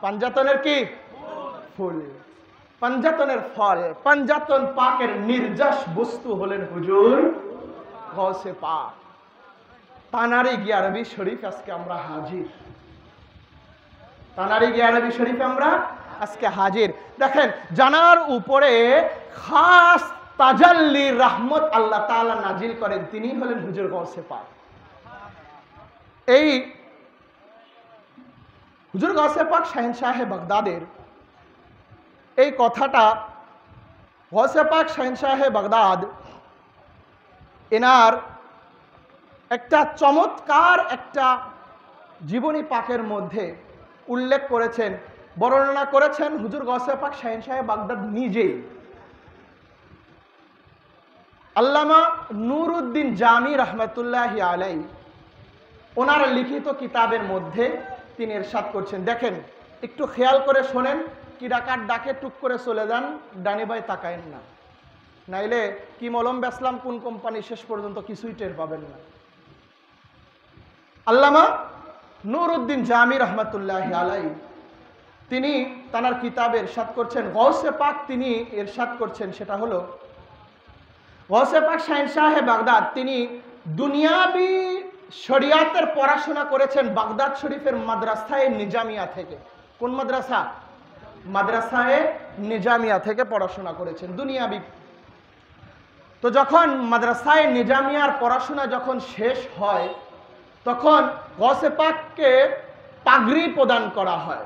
পাঞ্জাতনের কি ফুল, পাঞ্জাতনের ফল, পাঞ্জাতন পাকের নির্যাস বস্তু হলেন হুজুর গাউসে পাক। তানারি গিয়ারবি শরীফ আজকে আমরা হাজির, তানারি গিয়ারবি শরীফ আমরা আজকে হাজির। দেখেন জানার উপরে খাস তাজাল্লি রহমত আল্লাহ তাআলা নাজিল করেন, তিনি হলেন হুজুর গাউসে পাক। এই হুজুর গাউসে পাক শাহিন শাহে বাগদাদের এই কথাটা গাউসে পাক শাহিন শাহে বাগদাদ এনার একটা চমৎকার একটা জীবনী পাকের মধ্যে উল্লেখ করেছেন, বর্ণনা করেছেন হুজুর গাউসে পাক শাহিন শাহে বাগদাদ নিজেই। আল্লামা নুরউদ্দিন জামি রহমতুল্লাহি আলাইহি ওনার লিখিত কিতাবের মধ্যে তিনি ইরশাদ করছেন, দেখেন একটু খেয়াল করে শোনেন, কি ডাকার ডাকে টুক করে চলে যান, ডানে বাই তাকায়েন না, নাইলে কি মলম বেচলাম কোন কোম্পানি শেষ পর্যন্ত কিছুই টের পাবেন না। আল্লামা নুরউদ্দিন জামি রহমতুল্লাহি আলাইহি তিনি তার কিতাবে ইরশাদ করছেন, গাউসে পাক তিনি ইরশাদ করছেন, সেটা হলো গাউসে পাক শাহিন শাহে বাগদাদ তিনি দুনিয়াবি শরিয়াতের পড়াশোনা করেছেন বাগদাদ শরীফের মাদ্রাসায়ে নিজামিয়া থেকে। কোন মাদ্রাসা? মাদ্রাসায়ে নিজামিয়া থেকে পড়াশোনা করেছেন দুনিয়াবি। তো যখন মাদ্রাসায়ে নিজামিয়ার পড়াশোনা যখন শেষ হয় তখন গাউসে পাককে পাগড়ি প্রদান করা হয়।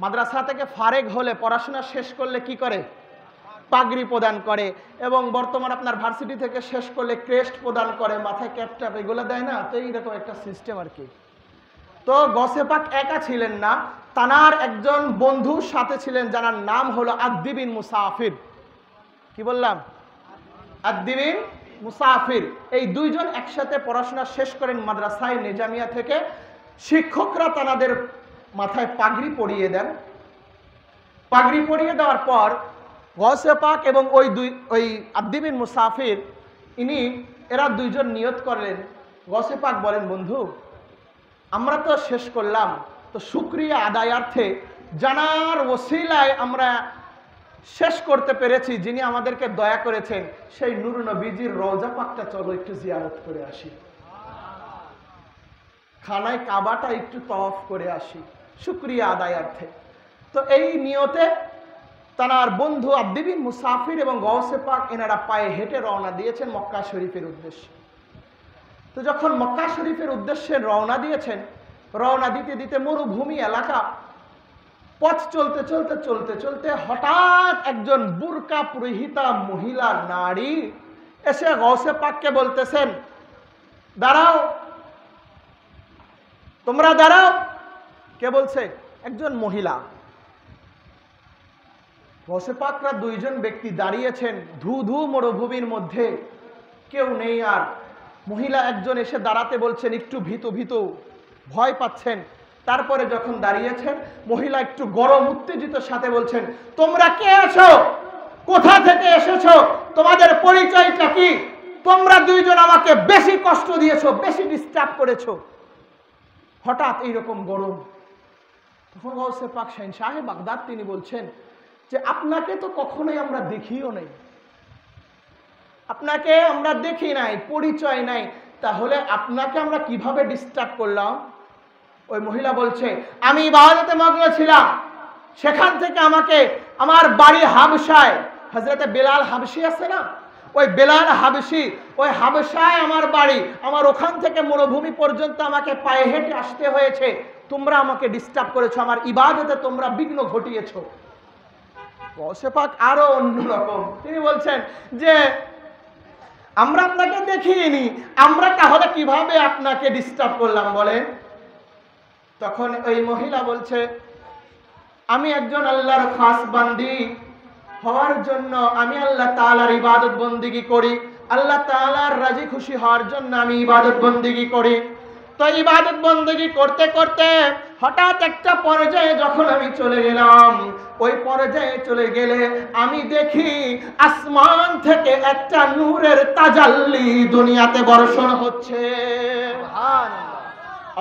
মাদ্রাসা থেকে ফারেগ হলে পড়াশোনা শেষ করলে কি করে? পাগড়ি প্রদান করে। এবং বর্তমান আপনার ভার্সিটি থেকে শেষ করলে ক্রেস্ট প্রদান করে, মাথায় ক্যাপ ট্যাপ এগুলো দেয় না, তো এইরকম একটা সিস্টেম আর কি। তো গাউসে পাক একা ছিলেন না, তানার একজন বন্ধুর সাথে ছিলেন যার নাম হলো আদ্দি বিন মুসাফির। কি বললাম? আদ্দি বিন মুসাফির। এই দুইজন একসাথে পড়াশোনা শেষ করেন মাদ্রাসায় নিজামিয়া থেকে। শিক্ষকরা তাদের মাথায় পাগড়ি পরিয়ে দেন। পাগড়ি পরিয়ে দেওয়ার পর গাউসে পাক এবং ওই আদ্দি বিন মুসাফির এরা দুইজন নিয়ত করলেন। গাউসে পাক বলেন, বন্ধু আমরা তো শেষ করলাম, তো শুকরিয়া আদায়ার্থে জানার ওসিলায় আমরা শেষ করতে পেরেছি, যিনি আমাদেরকে দয়া করেছেন সেই নূর নবীজির রওজা পাকটা চলো একটু জিয়ারত করে আসি, খানায় কাবাটা একটু তওয়াফ করে আসি শুকরিয়া আদায়ার্থে। তো এই নিয়তে তার বন্ধু আদ্দি বিন মুসাফির এবং গাউসে পাক এনারা পায়ে হেঁটে রওনা দিয়েছেন মক্কা শরীফের উদ্দেশ্যে। তো যখন মক্কা শরীফের উদ্দেশ্যে রওনা দিয়েছেন, রওনা দিতে দিতে মরুভূমি এলাকা, পথ চলতে চলতে চলতে চলতে হঠাৎ একজন বুরকা পরিহিতা মহিলা নারী এসে গাউসে পাককে বলতেছেন, দাঁড়াও, তোমরা দাঁড়াও। কে বলছে? একজন মহিলা। গাউসে পাকরা দুইজন ব্যক্তি দাঁড়িয়েছেন ধু ধু মরুভূমির মধ্যে, কেউ নেই। আর মহিলা একজন এসে দাঁড়াতে বলছেন, একটু ভীতু ভীতু ভয় পাচ্ছেন। তারপরে যখন দাঁড়িয়েছেন, মহিলা একটু গরম উত্তেজিত সাথে বলছেন, তোমরা কে আছো? কোথা থেকে এসেছো? তোমাদের পরিচয়টা কি? তোমরা দুইজন আমাকে বেশি কষ্ট দিয়েছো, বেশি ডিস্টার্ব করেছো। হঠাৎ এইরকম গরম। তখন গাউসে পাক শাহিন শাহে বাগদাদ তিনি বলছেন যে আপনাকে তো কখনোই আমরা দেখিও নাই, আপনাকে আমরা দেখি নাই, পরিচয় নাই, তাহলে আপনাকে আমরা কিভাবে ডিস্টার্ব করলাম? ওই মহিলা বলছে, আমি ইবাদতে মগ্ন ছিলাম, সেখান থেকে আমাকে আমার বাড়ি হাবশায়, হযরতে বেলাল হাবশি আছে না, ওই বেলাল হাবশি, ওই হাবশায় আমার বাড়ি, আমার ওখান থেকে মরুভূমি পর্যন্ত আমাকে পায়ে হেঁটে আসতে হয়েছে। তোমরা আমাকে ডিস্টার্ব করেছো, আমার ইবাদতে তোমরা বিঘ্ন ঘটিয়েছো। গাউসে পাক আরো অন্যরকম, তিনি বলছেন যে আমরা আপনাকে দেখিনি, আমরা তাহলে কিভাবে আপনাকে ডিস্টার্ব করলাম বলেন? তখন ওই মহিলা বলছে, আমি একজন আল্লাহর খাস বান্দি হওয়ার জন্য আমি আল্লাহ তাআলার ইবাদত বন্দেগী করি, আল্লাহ তাআলার রাজি খুশি হওয়ার জন্য আমি ইবাদত বন্দেগী করি। তো ইবাদত বন্দেগী করতে করতে হঠাৎ একটা পর্যায়ে যখন আমি চলে গেলাম, ওই পর্যায়ে চলে গেলে আমি দেখি আসমান থেকে একটা নূরের তাজাল্লি দুনিয়াতে বর্ষণ হচ্ছে। সুবহানাল্লাহ।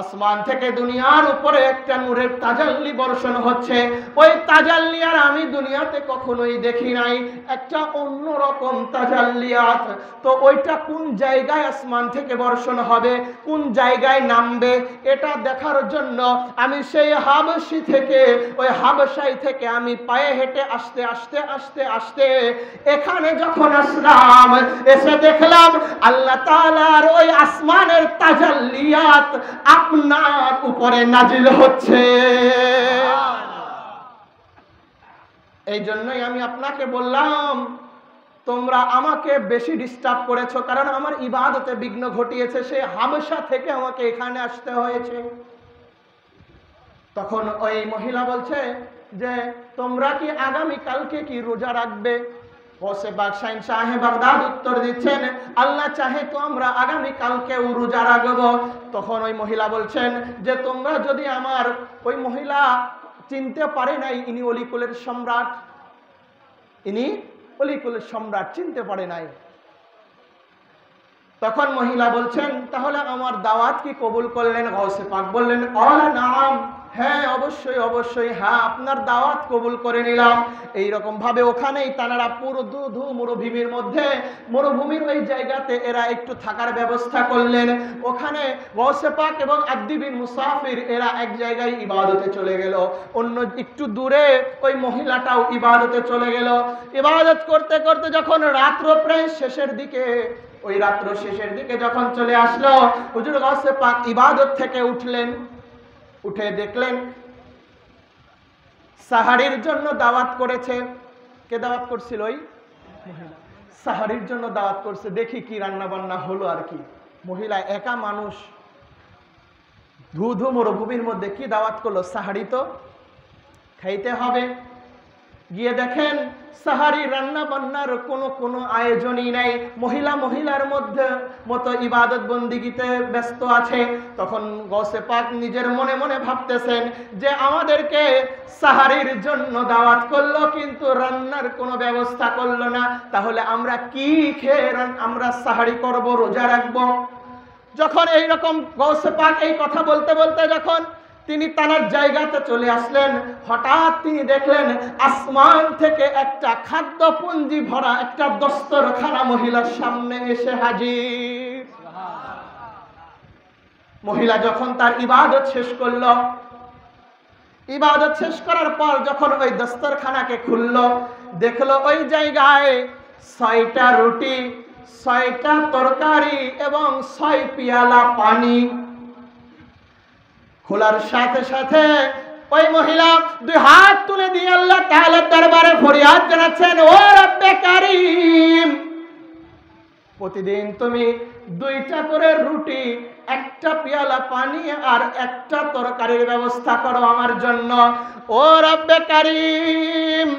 আসমান থেকে দুনিয়ার উপরে একটা নূরের তাজাল্লি বর্ষণ হচ্ছে। ওই তাজাল্লি আর আমি দুনিয়াতে কখনোই দেখি নাই, একটা অন্যরকম তাজাল্লিয়াত। তো ওইটা কোন জায়গায় আসমান থেকে বর্ষণ হবে, কোন জায়গায় নামবে, এটা দেখার জন্য আমি সেই হাবশী থেকে, ওই হাবশাই থেকে আমি পায়ে হেঁটে আস্তে আস্তে আস্তে আস্তে এখানে যখন আসলাম, এসে দেখলাম আল্লাহ তাআলার ওই আসমানের তাজাল্লিয়াত আপনার উপরে নাজিল হচ্ছে। এই জন্যই আমি আপনাকে বললাম, তোমরা আমাকে বেশি ডিস্টার্ব করেছো, কারণ আমার ইবাদতে বিঘ্ন ঘটিয়েছে, সেই হাবশা থেকে আমাকে এখানে আসতে হয়েছে। তখন ওই মহিলা বলছে যে তোমরা কি আগামী কালকে কি রোজা রাখবে? গৌসে পাক শাহে বাগদাদ উত্তর দিচ্ছেন, আল্লাহ চাহে তো আমরা আগামী কালকে রোজা রাখবো। তখন ওই মহিলা বলছেন যে তোমরা যদি আমার, ওই মহিলা চিনতে পারে নাই ইনি অলিকুলের সম্রাট, ইনি অলিকুলের সম্রাট চিনতে পারে নাই। তখন মহিলা বলছেন তাহলে আমার দাওয়াত কি কবুল করলেন? গৌসে পাক বললেন ক্বালা নাম, হ্যাঁ অবশ্যই অবশ্যই, হ্যাঁ আপনার দাওয়াত কবুল করে নিলাম। এইরকম ভাবে ওখানেই তারা পুরো মরুভূমির মধ্যে, মরুভূমির ওই জায়গাতে এরা একটু থাকার ব্যবস্থা করলেন। ওখানে গৌসে পাক এবং আব্দি বিন মুসাফির এরা এক জায়গায় ইবাদতে চলে গেল, অন্য একটু দূরে ওই মহিলাটাও ইবাদতে চলে গেল। ইবাদত করতে করতে যখন রাত্র প্রায় শেষের দিকে, ওই রাত্র শেষের দিকে যখন চলে আসলো, হুজুর গৌসে পাক ইবাদত থেকে উঠলেন, উঠে দেখলেন সাহারির জন্য দাওয়াত করেছে। কে দাওয়াত করছিল? ওই মহিলা সাহারির জন্য দাওয়াত করছে। দেখি কি রান্না বান্না হলো আর কি। মহিলা একা মানুষ, ধু মরুভূমির মধ্যে কি দাওয়াত করলো? সাহারি তো খাইতে হবে। গিয়ে দেখেন সাহারি রান্না বান্নার কোনো আয়োজনই নাই, মহিলার মতো ইবাদত বন্দিগিতে ব্যস্ত আছে। তখন গৌসে পাক নিজের মনে মনে ভাবতেছেন যে আমাদেরকে সাহারির জন্য দাওয়াত করলো কিন্তু রান্নার কোনো ব্যবস্থা করলো না, তাহলে আমরা কি খেয়ে আমরা সাহারি করব, রোজা রাখবো? যখন এইরকম গৌসে পাক এই কথা বলতে বলতে যখন তিনি তার জায়গাতে চলে আসলেন, হঠাৎ তিনি দেখলেন আসমান থেকে একটা খাদ্যপুঞ্জি ভরা একটা দস্তরখানা মহিলার সামনে এসে হাজির। মহিলা যখন তার ইবাদত শেষ করলো, ইবাদত শেষ করার পর যখন ওই দস্তরখানাকে খুললো, দেখলো ওই জায়গায় 6টা রুটি, 6টা তরকারি এবং 6 পিয়ালা পানি। খোলার সাথে সাথে ওই মহিলা 2 হাত তুলে দিয়ে আল্লাহ তাআলার দরবারে ফরিয়াদ জানাচ্ছেন, ও রব্বে কারীম, প্রতিদিন তুমি 2টা করে রুটি, 1টা পেয়ালা পানি আর 1টা তরকারির ব্যবস্থা করো আমার জন্য। ও রব্বে কারীম,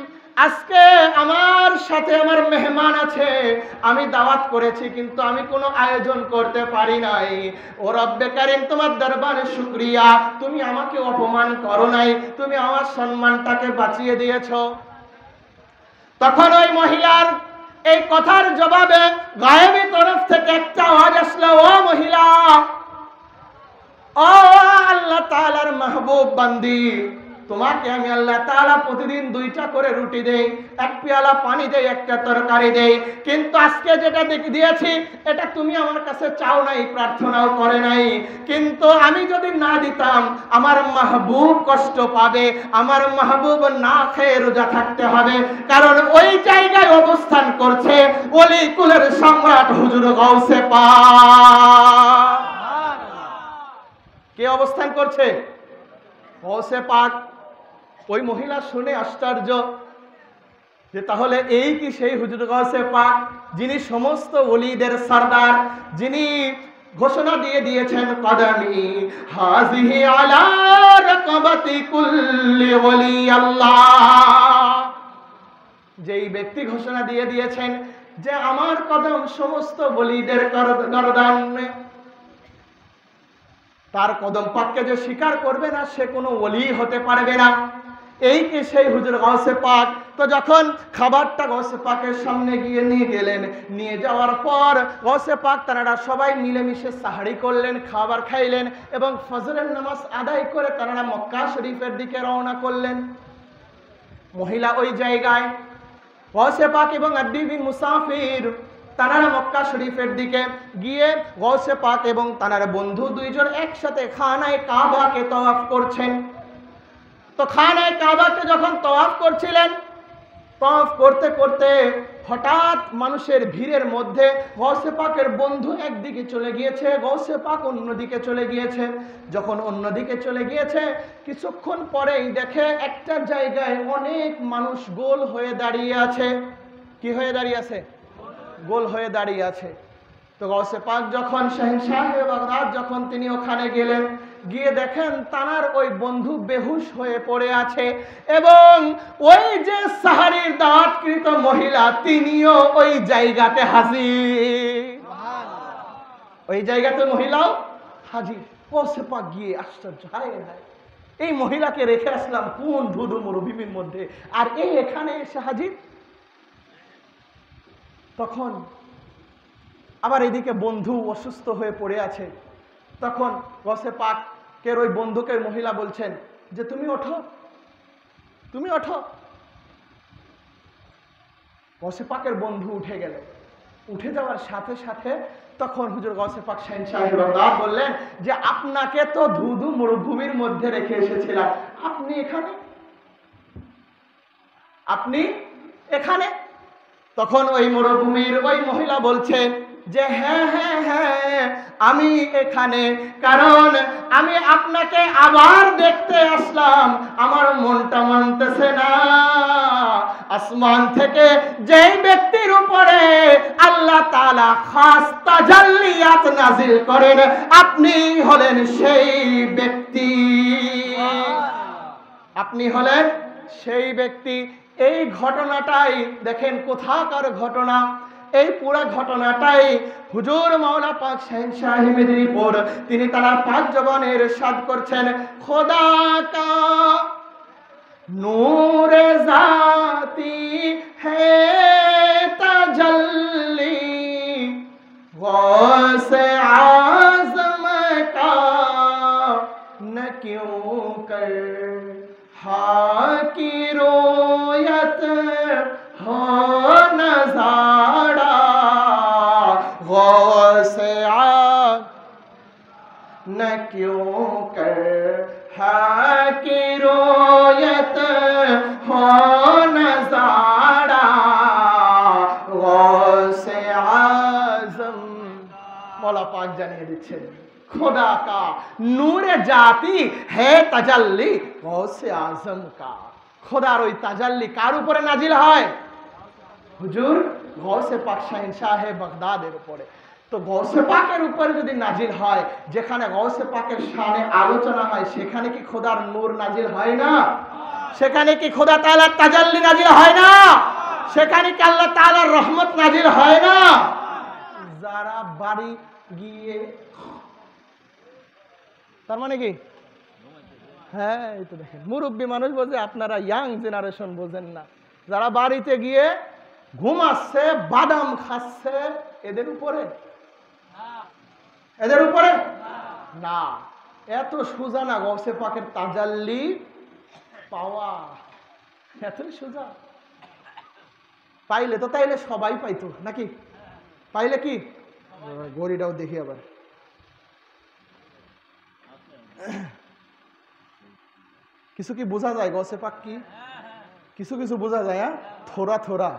আজকে আমার সাথে আমার মেহমান আছে, আমি দাওয়াত করেছি কিন্তু আমি কোনো আয়োজন করতে পারি নাই। ও রব্বে কারীম, তোমার দরবারে শুকরিয়া, তুমি আমাকে অপমান করো নাই, তুমি আমার সম্মানটাকে বাঁচিয়ে দিয়েছো। তখন ওই মহিলার এই কথার জবাবে গায়েবী তরফ থেকে একটা আওয়াজ আসলো, ও মহিলা, ও আল্লাহ তাআলার মাহবুব বান্দি, তোমাকে আমি আল্লাহ তাআলা প্রতিদিন 2টা করে রুটি দেই, 1 পেয়ালা পানি দেই, 1টা তরকারি দেই, কিন্তু আজকে যেটা দিয়েছি এটা তুমি আমার কাছে চাও নাই, প্রার্থনাও করে নাই। কিন্তু আমি যদি না দিতাম আমার মাহবুব কষ্ট পাবে, আমার মাহবুব না খেয়ে রোজা থাকতে হবে, কারণ ওই জায়গায় অবস্থান করছে ওলি কুলের সম্রাট হুজুর গৌসে পাক। কে অবস্থান করছে? গৌসে পাক। ওই মহিলা শুনে আশ্চর্য যে তাহলে এই কি সেই হুজুর গৌসে পাক যিনি সমস্ত ওলিদের সরদার, যিনি ঘোষণা দিয়ে দিয়েছেন কদমি হাজিহি আলা রাকাবাতি কুল্লি ওলি আল্লাহ। যেই ব্যক্তি ঘোষণা দিয়ে দিয়েছেন যে আমার কদম সমস্ত ওলিদের গর্দানে। তার কদম পাককে যে স্বীকার করবে না সে কোনো ওলি হতে পারবে না। এই কি সেই হুজুর গাউসে পাক। তো যখন খাবারটা গাউসে পাকের সামনে গিয়ে নিয়ে গেলেন, নিয়ে যাওয়ার পর গাউসে পাক তারা সবাই মিলেমিশে সাহারি করলেন, খাবার খাইলেন এবং ফজরের নামাজ আদায় করে তারা মক্কা শরীফের দিকে রওনা করলেন। মহিলা ওই জায়গায়, গাউসে পাক এবং আব্দি বিন মুসাফির তারা মক্কা শরীফের দিকে গিয়ে গাউসে পাক এবং তার বন্ধু দুইজন একসাথে খানায়ে কাবাকে তওয়াফ করছেন। তো খানায়ে কাবাকে যখন তওয়াফ করছিলেন, তওয়াফ করতে করতে হঠাৎ মানুষের ভিড়ের মধ্যে গাউসে পাকের বন্ধু একদিকে চলে গিয়েছে, গাউসে পাক অন্যদিকে চলে গিয়েছে। যখন অন্যদিকে চলে গিয়েছে, কিছুক্ষণ পরেই দেখে একটা জায়গায় অনেক মানুষ গোল হয়ে দাঁড়িয়ে আছে। কি হয়ে দাঁড়িয়ে আছে? গোল হয়ে দাঁড়িয়ে আছে। তো গাউসে পাক যখন শাহেনশাহ বাগদাদ যখন তিনি ওখানে গেলেন, গিয়ে দেখেন তার ওই বন্ধু বেহুশ হয়ে পড়ে আছে এবং ওই যে সাহারির দাওয়াতকৃত মহিলা তিনিও ওই জায়গাতে হাজির। ওই জায়গাতে মহিলাও হাজির। গাউসে পাক গিয়ে আশ্চর্য, হায় হায়, এই মহিলাকে রেখে আসলাম কোন ধুধু মরুভূমির মধ্যে, আর এই এখানে এসে হাজির। তখন আবার এদিকে বন্ধু অসুস্থ হয়ে পড়ে আছে। তখন গাউসে পাকের ওই বন্ধুকে মহিলা বলছেন যে তুমি ওঠো, তুমি ওঠো। গাউসে পাকের বন্ধু উঠে গেল। উঠে যাওয়ার সাথে সাথে তখন হুজুর গাউসে পাক শাহেনশাহ বাগদাদ বললেন যে আপনাকে তো ধুধু মরুভূমির মধ্যে রেখে এসেছিলাম, আপনি এখানে, আপনি এখানে। তখন ওই মরুভূমির ওই মহিলা বলছেন যে হ্যাঁ হ্যাঁ হ্যাঁ আমি এখানে, কারণ আমি আপনাকে আবার দেখতে আসলাম, আমার মনটা মানতেছে না। আসমান থেকে যেই ব্যক্তির উপরে আল্লাহ তাআলা খাস তাজাল্লিয়াত নাজিল করেন, আপনি হলেন সেই ব্যক্তি, আপনি হলেন সেই ব্যক্তি। এই ঘটনাটাই দেখেন কোথাকার ঘটনা। এই পুরো ঘটনাটাই হুজুর মাওলা পাক শাহেনশাহ মেদিনীপুর তিনি তার পাক জবানের ইরশাদ করছেন, খোদা কা নূর জাতি है तजल्ली गौसे आज़म का न क्यों कर की रोयत हो नज़ारा गौसे न क्यों कर की रोयत हो नज़ारा गौसे आज़म। मौला पाक জানিয়ে দিচ্ছেন खुदा का नूर जाती है तजल्ली गौसे आजम का। খোদার ওই তাজাল্লি কার উপরে নাজিল হয়? হুজুর গৌসে পাক শাহেনশাহ বাগদাদের উপরে। তো গৌসে পাকের উপরে যদি নাজিল হয়, যেখানে গৌসে পাকের শানে আলোচনা হয়, সেখানে কি খোদার নূর নাজিল হয় না? সেখানে কি খোদা তাআলার তাজাল্লি নাজিল হয় না? সেখানে কি আল্লাহ তাআলার রহমত নাজিল হয় না? যারা বাড়ি গিয়ে, তার মানে কি, হ্যাঁ এই তো দেখেন মুরব্বী মানুষ বোঝে, আপনারা ইয়াং জেনারেশন বোঝেন না। যারা বাড়িতে গিয়ে ঘুমাচ্ছে, বাদাম খাচ্ছে, এদের উপরে, এদের উপরে না, এত সোজা না গৌসে পাকের তাজাল্লি পাওয়া, এতই সোজা। পাইলে তো তাইলে সবাই পাইতো নাকি? পাইলে কি, গড়িটাও দেখি আবার, কিছু কি বোঝা যায় গৌসে পাক কি? কিছু কিছু বোঝা যায়, হ্যাঁ থোড়া থোড়া,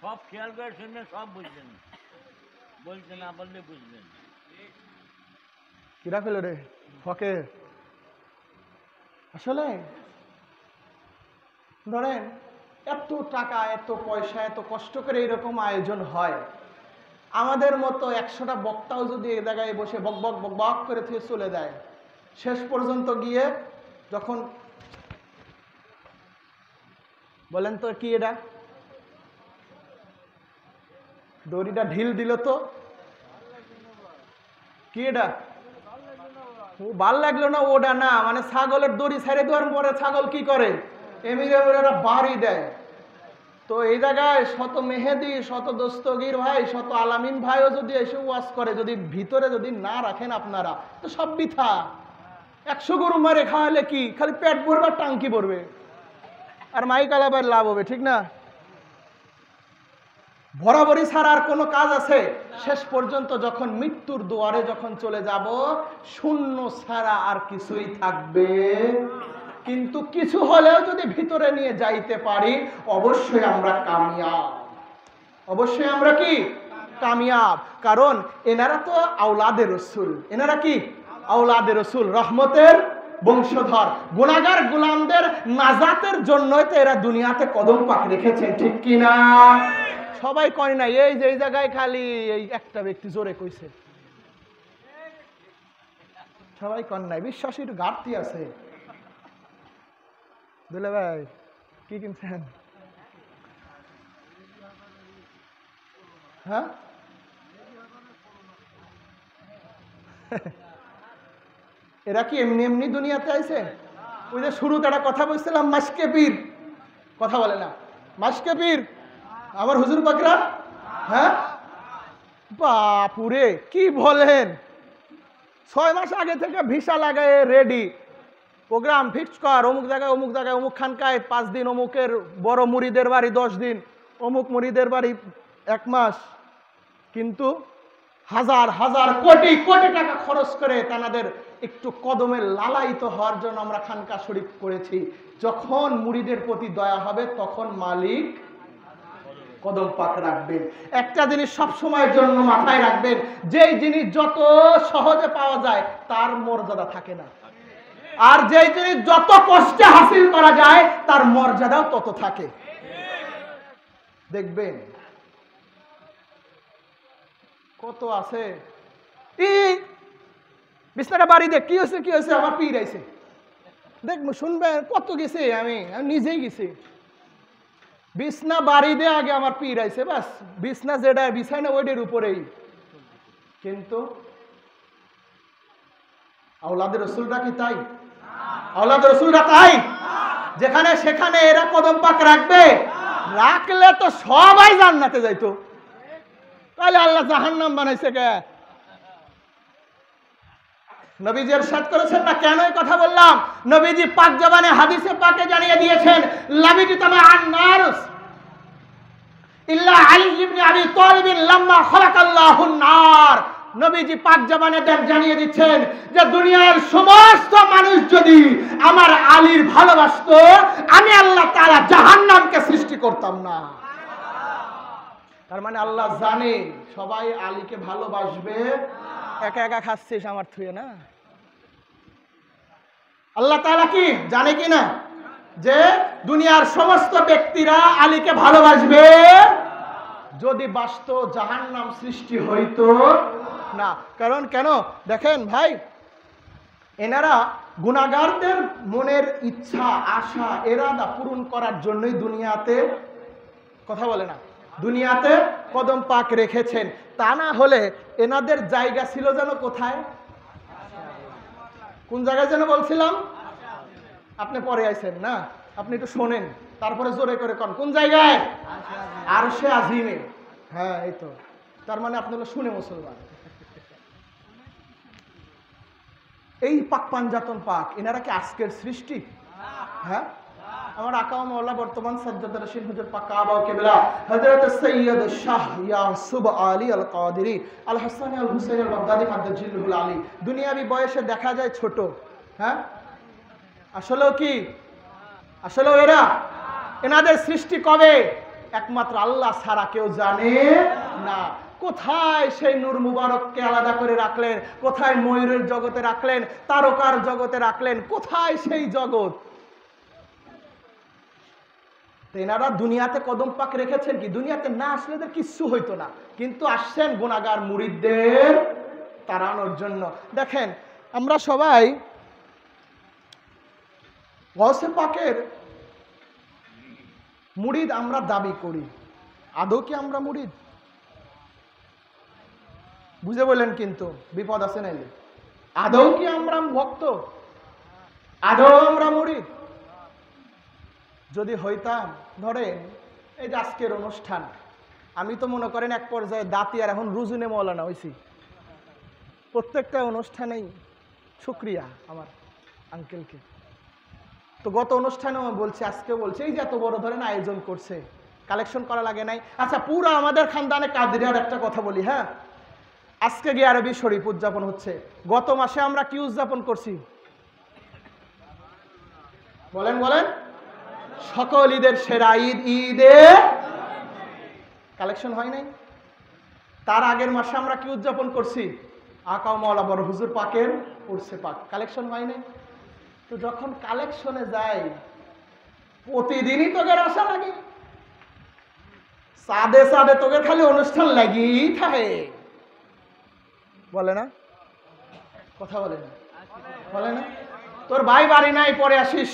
সব খেয়াল করে শুনলে সব বুঝবেন, বলতে না বললে বুঝবেন। কিরা ফেলো রে ফকে। আসলে ধরেন এত টাকা, এত পয়সা, এত কষ্ট করে এরকম আয়োজন হয়, আমাদের মতো 100টা বক্তাও যদি এই জায়গায় বসে বক বক বক বক করে থেকে চলে যায়, শেষ পর্যন্ত গিয়ে যখন বলেন তো কি এটা, দড়িটা ঢিল দিল তো কি এটা, ও ভাল লাগলো না ওটা না, মানে ছাগলের দড়ি ছেড়ে দেওয়ার পরে ছাগল কি করে, এমনি ওরা বাড়ি দেয়। তো এই জায়গায় শত মেহেদি, শত দস্তগীর ভাই, শত আলামিন ভাইও যদি এসে ওয়াজ করে, যদি ভিতরে যদি না রাখেন আপনারা, তো সব বৃথা। 100 গরু মারে খাওয়ালে কি খালি পেট ভরবে আর টাঙ্কি ভরবে, আর মাইক আলাবার লাভ হবে, ঠিক না? বরাবরই ছাড়া আর কোনো কাজ আছে? শেষ পর্যন্ত যখন মৃত্যুর দুয়ারে যখন চলে যাব, শূন্য ছাড়া আর কিছুই থাকবে। কিন্তু কিছু হলেও যদি ভিতরে নিয়ে যাইতে পারি, অবশ্যই আমরা কামিয়াব। অবশ্যই আমরা কি কামিয়াব। কারণ এনারা তো আওলাদে রসুল। এনারা কি আওলাদে রসুল, রহমতের বংশধর। গুনাহগার গোলামদের নাজাতের জন্যই তো এরা দুনিয়াতে কদম পাক রেখেছেন, ঠিক কিনা? সবাই কয় না, এই যে এই জায়গায় খালি এই একটা ব্যক্তি জোরে কইছে, সবাই কন নাই। বিশ্বাসীর ঘাটতি আছে। দুলে ভাই কি কিনছেন? হ্যাঁ, এরা কি এমনি এমনি দুনিয়াতে আইছে? ওই যে শুরুতে একটা কথা বলছিলাম, মাসকে পীর, কথা বলে না, মাসকে পীর আমার হুজুর পাকরা। হ্যাঁ বাপুরে, কি বলেন? 6 মাস আগে থেকে ভিসা লাগায় রেডি, প্রোগ্রাম ফিক্স কর, অমুক জায়গায় অমুক জায়গায় অমুক খানকায় 5 দিন, অমুকের বড় মুরিদের বাড়ি 10 দিন, অমুক মুরিদের বাড়ি 1 মাস। কিন্তু হাজার হাজার কোটি কোটি টাকা খরচ করে তাদের একটু কদমে লালায়িত হওয়ার জন্য আমরা খানকা শরীফ করেছি। যখন মুরিদের প্রতি দয়া হবে, তখন মালিক কদম পাক রাখবেন। একটা জিনিস সব সময়ের জন্য মাথায় রাখবেন, যেই জিনিস যত সহজে পাওয়া যায় তার মর্যাদা থাকে না, আর যেই জিনিস যত কষ্টে হাসিল করা যায় তার মর্যাদাও তত থাকে। দেখবেন কত আছে, বিছনাটা বাড়ি দেখ, কি হয়েছে কি হয়েছে, আমার পীর আইছে, দেখবো শুনবেন কত গেছে। আমি নিজেই গেছি, বিছনা বাড়ি দে আগে আমার পীর আইছে, বাস বিছনা যেটা বিছায় না ওইটার উপরেই। কিন্তু আওলাদের রসুলরা কি তাই? আওলাদের রসুলরা তাই? যেখানে সেখানে এরা কদম পাক রাখবে, রাখলে তো সবাই জান্নাতে যাইতো, তাহলে আল্লাহ জাহান্নাম বানাইছে কে? নবীজি ইরশাদ করেছেন না, কেন এই কথা বললাম? নবীজি পাক জবানে হাদিসে পাকে জানিয়ে দিয়েছেন, লাবিতু তামাআন নারুস ইল্লা আলী ইবনে আবি তালিব লাম্মা খালাকাল্লাহুন নার। নবীজি পাক জবানে জানিয়ে দিচ্ছেন যে দুনিয়ার সমস্ত মানুষ যদি আমার আলীর ভালোবাসতো, আমি আল্লাহ তাআলা জাহান্নামকে সৃষ্টি করতাম না। তার মানে আল্লাহ জানে সবাই আলীকে ভালোবাসবে, একা একা খাচ্ছিস আমার থুয়ে না। আল্লাহ তাআলা কি জানে কি না যে দুনিয়ার সমস্ত ব্যক্তিরা আলীকে ভালোবাসবে? যদি বাসতো জাহান্নাম সৃষ্টি হইতো না। কারণ কেন দেখেন ভাই, এনারা গুনাহগারদের মনের ইচ্ছা, আশা, এরাদা পূরণ করার জন্যই দুনিয়াতে, কথা বলে না, দুনিয়াতে কদম পাক রেখেছেন। তা না হলে এনাদের জায়গা ছিল যেন কোথায়? কোন জায়গায় যেন বলছিলাম? আপনি পরে আইছেন না, আপনি একটু শোনেন, তারপরে জোরে করে কন। কোন জায়গায়? আরশে আজিমে। হ্যাঁ এই তো, তার মানে আপনি হলো শুনে মুসলমান। এই পাক পাঞ্জাতন পাক, এনারা কি আজকের সৃষ্টি? হ্যাঁ, আমার আকাও মাওলা বর্তমান সাজ্জাদ রশিদ হুজুর পাক কাবা কিবলা হযরত সৈয়দ শাহ ইয়াসুব আলী আল কাদেরী আল হাসানী আল হুসাইন আল বাগদাদী মাদ্দাজিলুল আলী, দুনিয়াবি বয়সে দেখা যায় ছোট, হ্যাঁ আসলেও কি? আসলেও এরা, এনাদের সৃষ্টি কবে? একমাত্র আল্লাহ ছাড়া কেউ জানে না। কোথায় সেই নূর মুবারককে আলাদা করে রাখলেন? কোথায় ময়ূরের জগতে রাখলেন? তারকার জগতে রাখলেন? কোথায় সেই জগৎ? এনারা দুনিয়াতে কদম পাক রেখেছেন কি? দুনিয়াতে না আসলে এদের কিচ্ছু হইতো না, কিন্তু আসছেন গুনাহগার মুরিদদের তাড়ানোর জন্য। দেখেন আমরা সবাই গৌসে পাকের মুরিদ আমরা দাবি করি, আদৌ কি আমরা মুরিদ? বুঝে বললেন কিন্তু বিপদ আছে নাইলে। আদৌ কি আমরা ভক্ত? আদৌ আমরা মুরিদ? যদি হইতাম, ধরেন এই যে আজকের অনুষ্ঠান, আমি তো মনে করেন এক পর্যায়ে দাঁতিয়ার এখন রুজুনে মৌলানা হইছি। প্রত্যেকটা অনুষ্ঠানেই শুক্রিয়া আমার আঙ্কেলকে। তো গত অনুষ্ঠানেও বলছি, আজকে বলছি, এই যে এত বড় ধরেন আয়োজন করছে, কালেকশন করা লাগে নাই। আচ্ছা, পুরো আমাদের খানদানে কাদেরিয়ার একটা কথা বলি, হ্যাঁ, আজকে গিয়ে আরবি শরীফ উদযাপন হচ্ছে। গত মাসে আমরা কি উদযাপন করছি? বলেন বলেন। সকল ঈদের সেরা ঈদ ঈদে কালেকশন হয় নাই? তার আগের মাসে আমরা কি উদযাপন করছি? আকা মাওলা বড় হুজুর পাকের উরসে পাক, কালেকশন হয় নাই? তো যখন কালেকশনে যায়, প্রতিদিনই তোদের আশা লাগে, সাদে সাদে তোদের খালি অনুষ্ঠান লাগেই থাকে, বলে না? কথা বলে না? বলে না? তোর ভাই বাড়ি নাই, পরে আসিস।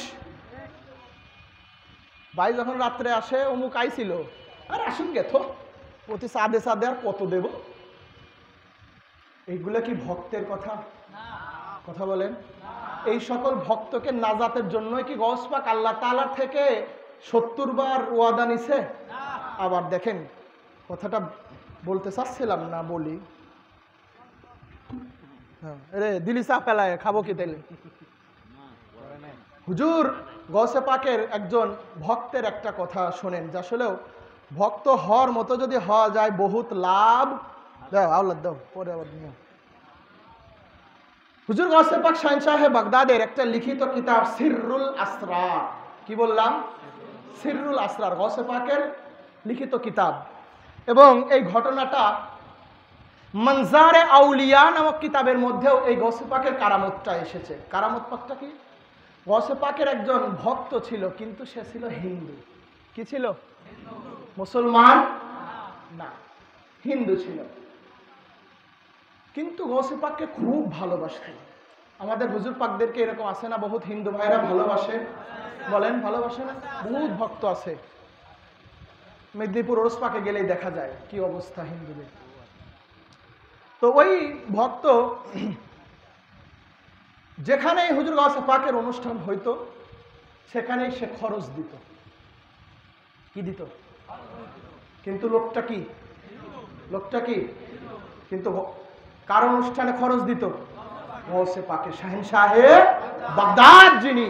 ভাই যখন রাত্রে আসে, অমুক আইছিল, আর আসুন গেথ, প্রতি সাদে সাদে আর কত দেব? এইগুলা কি ভক্তের কথা? কথা বলেন। এই সকল ভক্তকে নাজাতের জন্যই কি গৌস পাক আল্লাহ তাআলার থেকে 70 বার ওয়াদা নিছে? আবার দেখেন, কথাটা বলতে চাচ্ছিলাম না, বলি। হ্যাঁ, রে দিলি চা পেলায়, খাবো কি তেলে? হুজুর গৌসে পাকের একজন ভক্তের একটা কথা শোনেন, যে আসলেও ভক্ত হওয়ার মতো যদি হওয়া যায়, বহুত লাভ। দাও আওলাদ দাও, পরে আবার দিও। হুজুর গৌসে পাক শাহজাহান বাগদাদের একটা লিখিত কিতাব সিররুল আসরার, কি বললাম? সিররুল আসরার, গৌসে পাকের লিখিত কিতাব। এবং এই ঘটনাটা মনজারে আউলিয়া নামক কিতাবের মধ্যেও এই গৌসে পাকের কারামতটা এসেছে। কারামত পাকটা কি? গৌসে পাকের একজন ভক্ত ছিল, কিন্তু সে ছিল হিন্দু। কি ছিল? মুসলমান না, হিন্দু ছিল, কিন্তু গৌসে পাককে খুব ভালোবাসত। আমাদের হুজুর পাকদেরকে এরকম আছে না, বহুত হিন্দু ভাইরা ভালোবাসে? বলেন, ভালোবাসে না? বহুত ভক্ত আছে। মেদিনীপুর ওরস পাকে গেলেই দেখা যায় কি অবস্থা হিন্দুদের। তো ওই ভক্ত যেখানে হুজুর গৌসে পাকের অনুষ্ঠান হইতো, সেখানেই সে খরচ দিত। কি দিত? কিন্তু লোকটা কি? লোকটা কি? কিন্তু কার অনুষ্ঠানে খরচ দিত? গৌসে পাকের শাহেনশাহে বাগদাদ যিনি,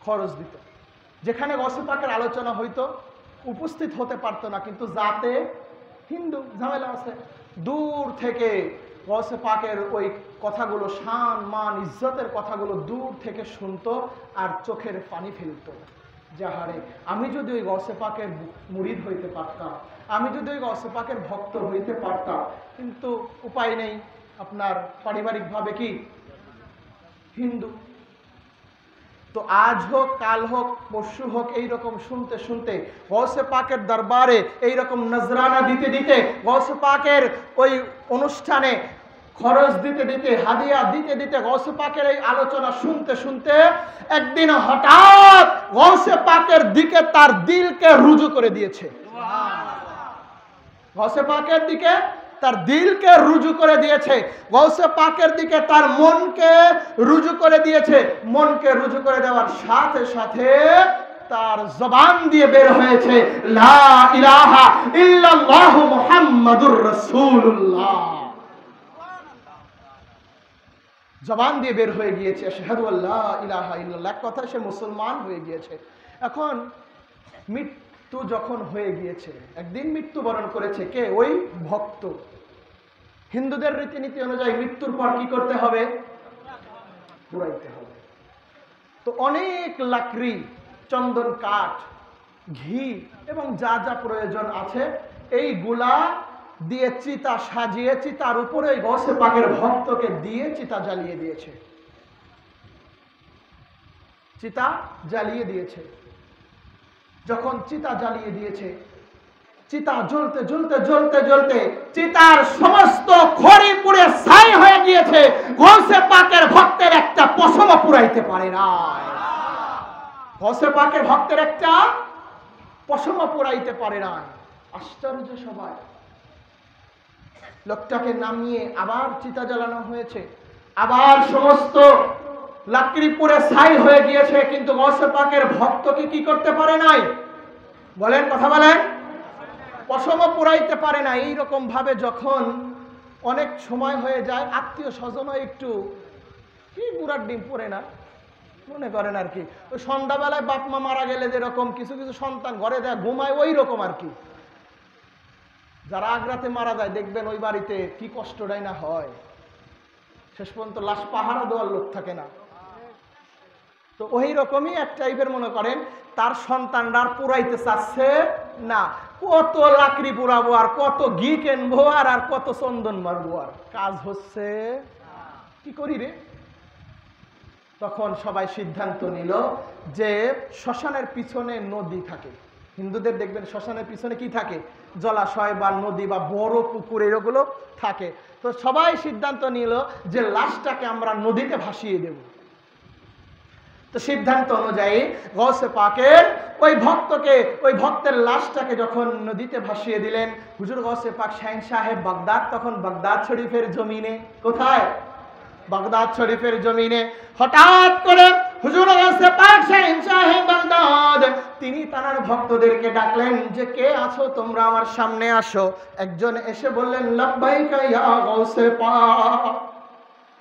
খরচ দিত। যেখানে গৌসে পাকের আলোচনা হইতো, উপস্থিত হতে পারতো না, কিন্তু যাতে হিন্দু, ঝামেলা আছে, দূর থেকে গৌসে পাকের ওই কথাগুলো, শান মান ইজ্জতের কথাগুলো দূর থেকে শুনতো আর চোখের পানি ফেলতো। যাহারে, আমি যদি ওই গৌসে পাকের মুরিদ হইতে পারতাম, আমি যদি ওই গৌসে পাকের ভক্ত হইতে পারতাম, কিন্তু উপায় নেই, আপনার পারিবারিকভাবে কি হিন্দু। তো আজ হোক, কাল হোক, পরশু হোক, এইরকম শুনতে শুনতে গৌসে পাকের দরবারে এইরকম নজরানা দিতে দিতে, গৌসে পাকের ওই অনুষ্ঠানে খরচ দিতে দিতে, হাদিয়া দিতে দিতে, গৌসে পাকের এই আলোচনা শুনতে শুনতে একদিন হঠাৎ গৌসে পাকের দিকে তার দিলকে রুজু করে দিয়েছে। গৌসে পাকের দিকে তার দিলকে রুজু করে দিয়েছে, গৌসে পাকের দিকে তার মনকে রুজু করে দিয়েছে। মনকে রুজু করে দেওয়ার সাথে সাথে তার জবান দিয়ে বের হয়েছে, লা ইলাহা ইল্লাল্লাহু মুহাম্মাদুর রাসূলুল্লাহ। জবান দিয়ে বের হয়ে গিয়েছে, আশহাদু আল্লা ইলাহা ইল্লাল্লাহ। এক কথায় সে মুসলমান হয়ে গিয়েছে। এখন মৃত্যু যখন হয়ে গিয়েছে, একদিন মৃত্যুবরণ করেছে কে? ওই ভক্ত। হিন্দুদের রীতিনীতি অনুযায়ী মৃত্যুর পর কি করতে হবে? পুরাইতে হবে। তো অনেক লাকড়ি, চন্দন কাঠ, ঘি এবং যা যা প্রয়োজন আছে, এইগুলা দিয়ে চিতা সাজিয়ে, চিতার উপরে গৌসে পাকের ভক্তকে দিয়ে চিতা জ্বালিয়ে দিয়েছে। চিতা জ্বালিয়ে দিয়েছে। যখন চিতা জ্বালিয়ে দিয়েছে, চিতা জ্বলতে জ্বলতে জ্বলতে জ্বলতে চিতার সমস্ত খড়ি পুড়ে ছাই হয়ে গিয়েছে। গৌসে পাকের ভক্তের একটা পশম পুরাইতে পারে না। গৌসে পাকের ভক্তের একটা পশম পুরাইতে পারে না। আশ্চর্য সবাই। লোকটাকে নামিয়ে আবার চিতা জ্বালানো হয়েছে। আবার সমস্ত লাকড়ি পুড়ে ছাই হয়ে গিয়েছে, কিন্তু গৌসে পাকের ভক্তকে কি করতে পারে নাই? বলেন, কথা বলেন। পশমও পুরাইতে পারে না। এইরকম ভাবে যখন অনেক সময় হয়ে যায়, আত্মীয় স্বজনও একটু কি গুড়ার ডিম পড়ে না মনে করেন আর কি, ওই সন্ধ্যাবেলায় বাপ মা মারা গেলে যেরকম কিছু কিছু সন্তান ঘরে দেয় ঘুমায়, ওই রকম আর কি। যারা আগ্রাতে মারা যায় দেখবেন ওই বাড়িতে কি কষ্টটাই না হয়, শেষ পর্যন্ত লাশ পাহারা দেওয়ার লোক থাকে না। তো ওই রকমই এক টাইপের মনে করেন, তার সন্তানরা আর পুরাইতে চাচ্ছে না। কত লাকড়ি পুরাবো আর কত ঘি কিনবো আর কত চন্দন মারবো, আর কাজ হচ্ছে কি করি রে। তখন সবাই সিদ্ধান্ত নিল যে শ্মশানের পিছনে নদী থাকে, হিন্দুদের দেখবেন শ্মশানের পিছনে কি থাকে? জলাশয় বা নদী বা বড় পুকুর এগুলো থাকে। তো সবাই সিদ্ধান্ত নিল যে লাশটাকে আমরা নদীতে ভাসিয়ে দেব। তো সিদ্ধান্ত অনুযায়ী গৌসে পাকের ওই ভক্তকে, ওই ভক্তের লাশটাকে যখন নদীতে ভাসিয়ে দিলেন, হুজুর গৌসে পাক শাহিন সাহেব বাগদাদ, তখন বাগদাদ শরীফের জমিনে, কোথায়? বাগদাদ শরীফের জমিনে। হঠাৎ করে হুজুর গৌসে পাক শাহিন সাহেব বাগদাদ তিনি তার ভক্তদেরকে ডাকলেন যে কে আছো তোমরা আমার সামনে আসো। একজন এসে বললেন, লাব্বাইকা ইয়া গৌসে পাক,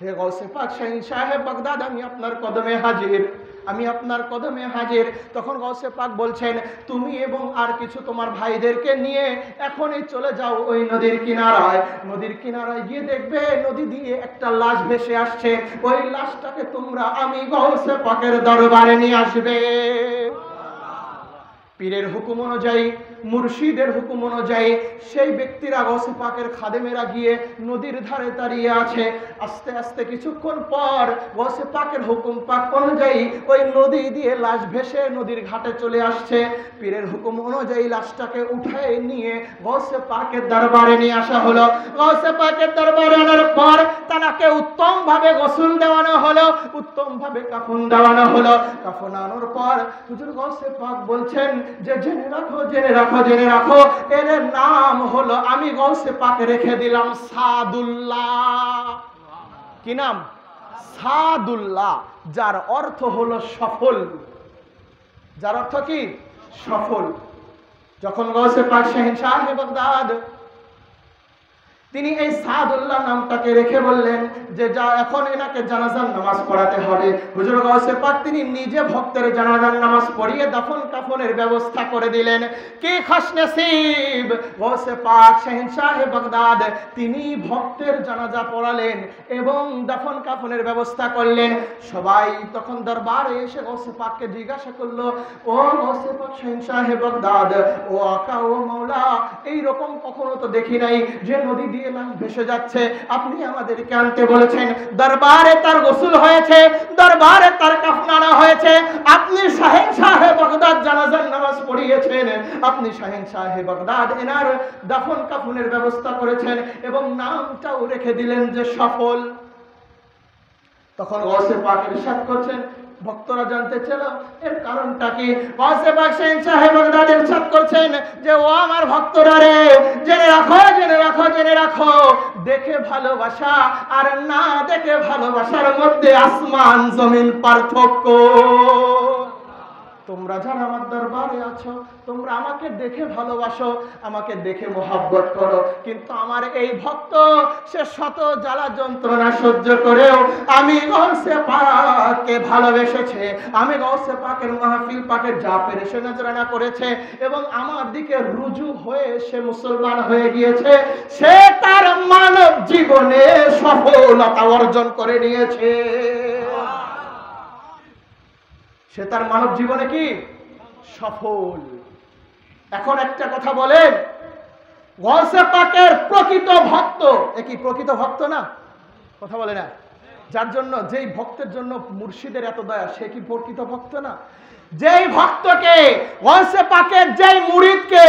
হে গৌসে পাক শাহিন সাহেব বাগদাদ, আমি আপনার কদমে হাজির, আমি আপনার কদমে হাজির। তখন গৌসে পাক বলছেন, তুমি এবং আর কিছু তোমার ভাইদেরকে নিয়ে এখনই চলে যাও ওই নদীর কিনারায়। নদীর কিনারায় গিয়ে দেখবে নদী দিয়ে একটা লাশ ভেসে আসছে, ওই লাশটাকে তোমরা আমি গৌসে পাকের দরবারে নিয়ে আসবে। পীরের হুকুম অনুযায়ী, মুর্শিদের হুকুম অনুযায়ী সেই ব্যক্তিরা গৌসে পাকের খাদেমেরা গিয়ে নদীর ধারে দাঁড়িয়ে আছে। আস্তে আস্তে কিছুক্ষণ পর গৌসে পাকের হুকুম পাক অনুযায়ী ওই নদী দিয়ে লাশ ভেসে নদীর ঘাটে চলে আসছে। পীরের হুকুম অনুযায়ী লাশটাকে উঠায় নিয়ে গৌসে পাকের দরবারে নিয়ে আসা হলো। গৌসে পাকের দরবারে আনার পর তাকে উত্তম ভাবে গোসল দেওয়ানো হলো, উত্তম ভাবে কাফন দেওয়ানো হলো। কাফন আনার পর হুজুর গৌসে পাক বলছেন যে জেনে রাখো, জেনে রাখো, জেনে রাখো, এর নাম হলো আমি গৌসে পাক রেখে দিলাম সাদুল্লাহ। কি নাম? সাদুল্লাহ, যার অর্থ হলো সফল। যার অর্থ কি? সফল। যখন গৌসে পাক শাহিন সাহেব বাগদাদ তিনি এই সাদুল্লাহ নামটাকে রেখে বললেন যে যা এখন এনাকে জানাজার নামাজ পড়াতে হবে। হুজুর গৌসে পাক তিনি নিজে ভক্তের জানাজার নামাজ পড়িয়ে দাফন কাফনের ব্যবস্থা করে দিলেন। কি খুশনসিব গৌসে পাক শাহিন সাহেব বাগদাদ, তিনি ভক্তের জানাজা পড়ালেন এবং দাফন কাফনের ব্যবস্থা করলেন। সবাই তখন দরবারে এসে গৌসে পাককে জিজ্ঞাসা করলো, ও গৌসে পাক শাহিন সাহেব বাগদাদ, ও আকা, ও মাওলা, এইরকম কখনো তো দেখি নাই যে নদী দিয়ে লাশ ভেসে যাচ্ছে, আপনি আমাদেরকে আনতে বলেছেন, দরবারে তার গোসল হয়েছে, দরবারে তার কাফন আনা হয়েছে, আপনি শাহিন সাহেব বাগদাদ জানাজার নামাজ পড়িয়েছেন, আপনি শাহিন সাহেব বাগদাদ এনার দাফন কাফনের ব্যবস্থা করেছেন এবং নামটাও রেখে দিলেন যে সফল। তখন গৌসে পাক ইরশাদ করছেন, ভক্তরা জানতে চাইল এর কারণটা কি। গৌসে পাক শাহিন সাহেব বাগদাদ ইরশাদ করছেন যে ও আমার ভক্তরা রে, জেনে রাখো, জেনে রাখো, জেনে রাখো, দেখে ভালোবাসা আর না দেখে ভালোবাসার মধ্যে আসমান জমিন পার্থক্য। তোমরা যারা আমার দরবারে আছো, তোমরা আমাকে দেখে ভালোবাসো, আমাকে দেখে মোহাব্বত করো, কিন্তু আমার এই ভক্ত সে শত জ্বালা যন্ত্রণা সহ্য করেও আমি গৌসে পাককে ভালোবেসেছে, আমি গৌসে পাকের মাহফিল পাকে যা পেরে সে নজরানা করেছে এবং আমার দিকে রুজু হয়ে সে মুসলমান হয়ে গিয়েছে, সে তার মানব জীবনে সফলতা অর্জন করে নিয়েছে। সে তার মানব জীবনে কি সফল। এখন একটা কথা বলেন, গৌসে পাকের প্রকৃত ভক্ত এ কি প্রকৃত ভক্ত না? কথা বলে না? যার জন্য, যেই ভক্তের জন্য মুর্শিদের এত দয়া, সে কি প্রকৃত ভক্ত না? যেই ভক্তকে, গৌসে পাকের যেই মুরিদকে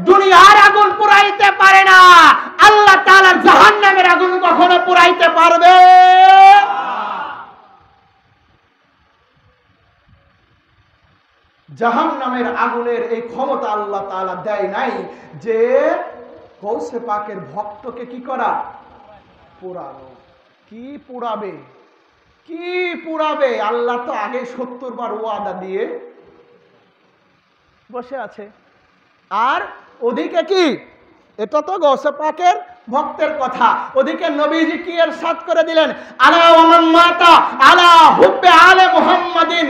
দুনিয়ার আগুন পুরাইতে পারে না, আল্লাহ তাআলার জাহান্নামের আগুন কখনো পুরাইতে পারবে? জাহান্নামের আগুনের এই ক্ষমতা আল্লাহ তাআলা দেয় নাই যে গৌসে পাকের ভক্তকে কি করা? পোড়ানো। কি পোড়াবে? কি পুরাবে? আল্লাহ তো আগে 70 বার ওয়াদা দিয়ে বসে আছে। আর ওদিকে কি, এটা তো গৌসে পাকের ভক্তের কথা, ওদিকে নবীজি কি ইরশাদ করে দিলেন, আলা ওয়া মান মাতা আলা হুব্বে আলে মুহাম্মাদিন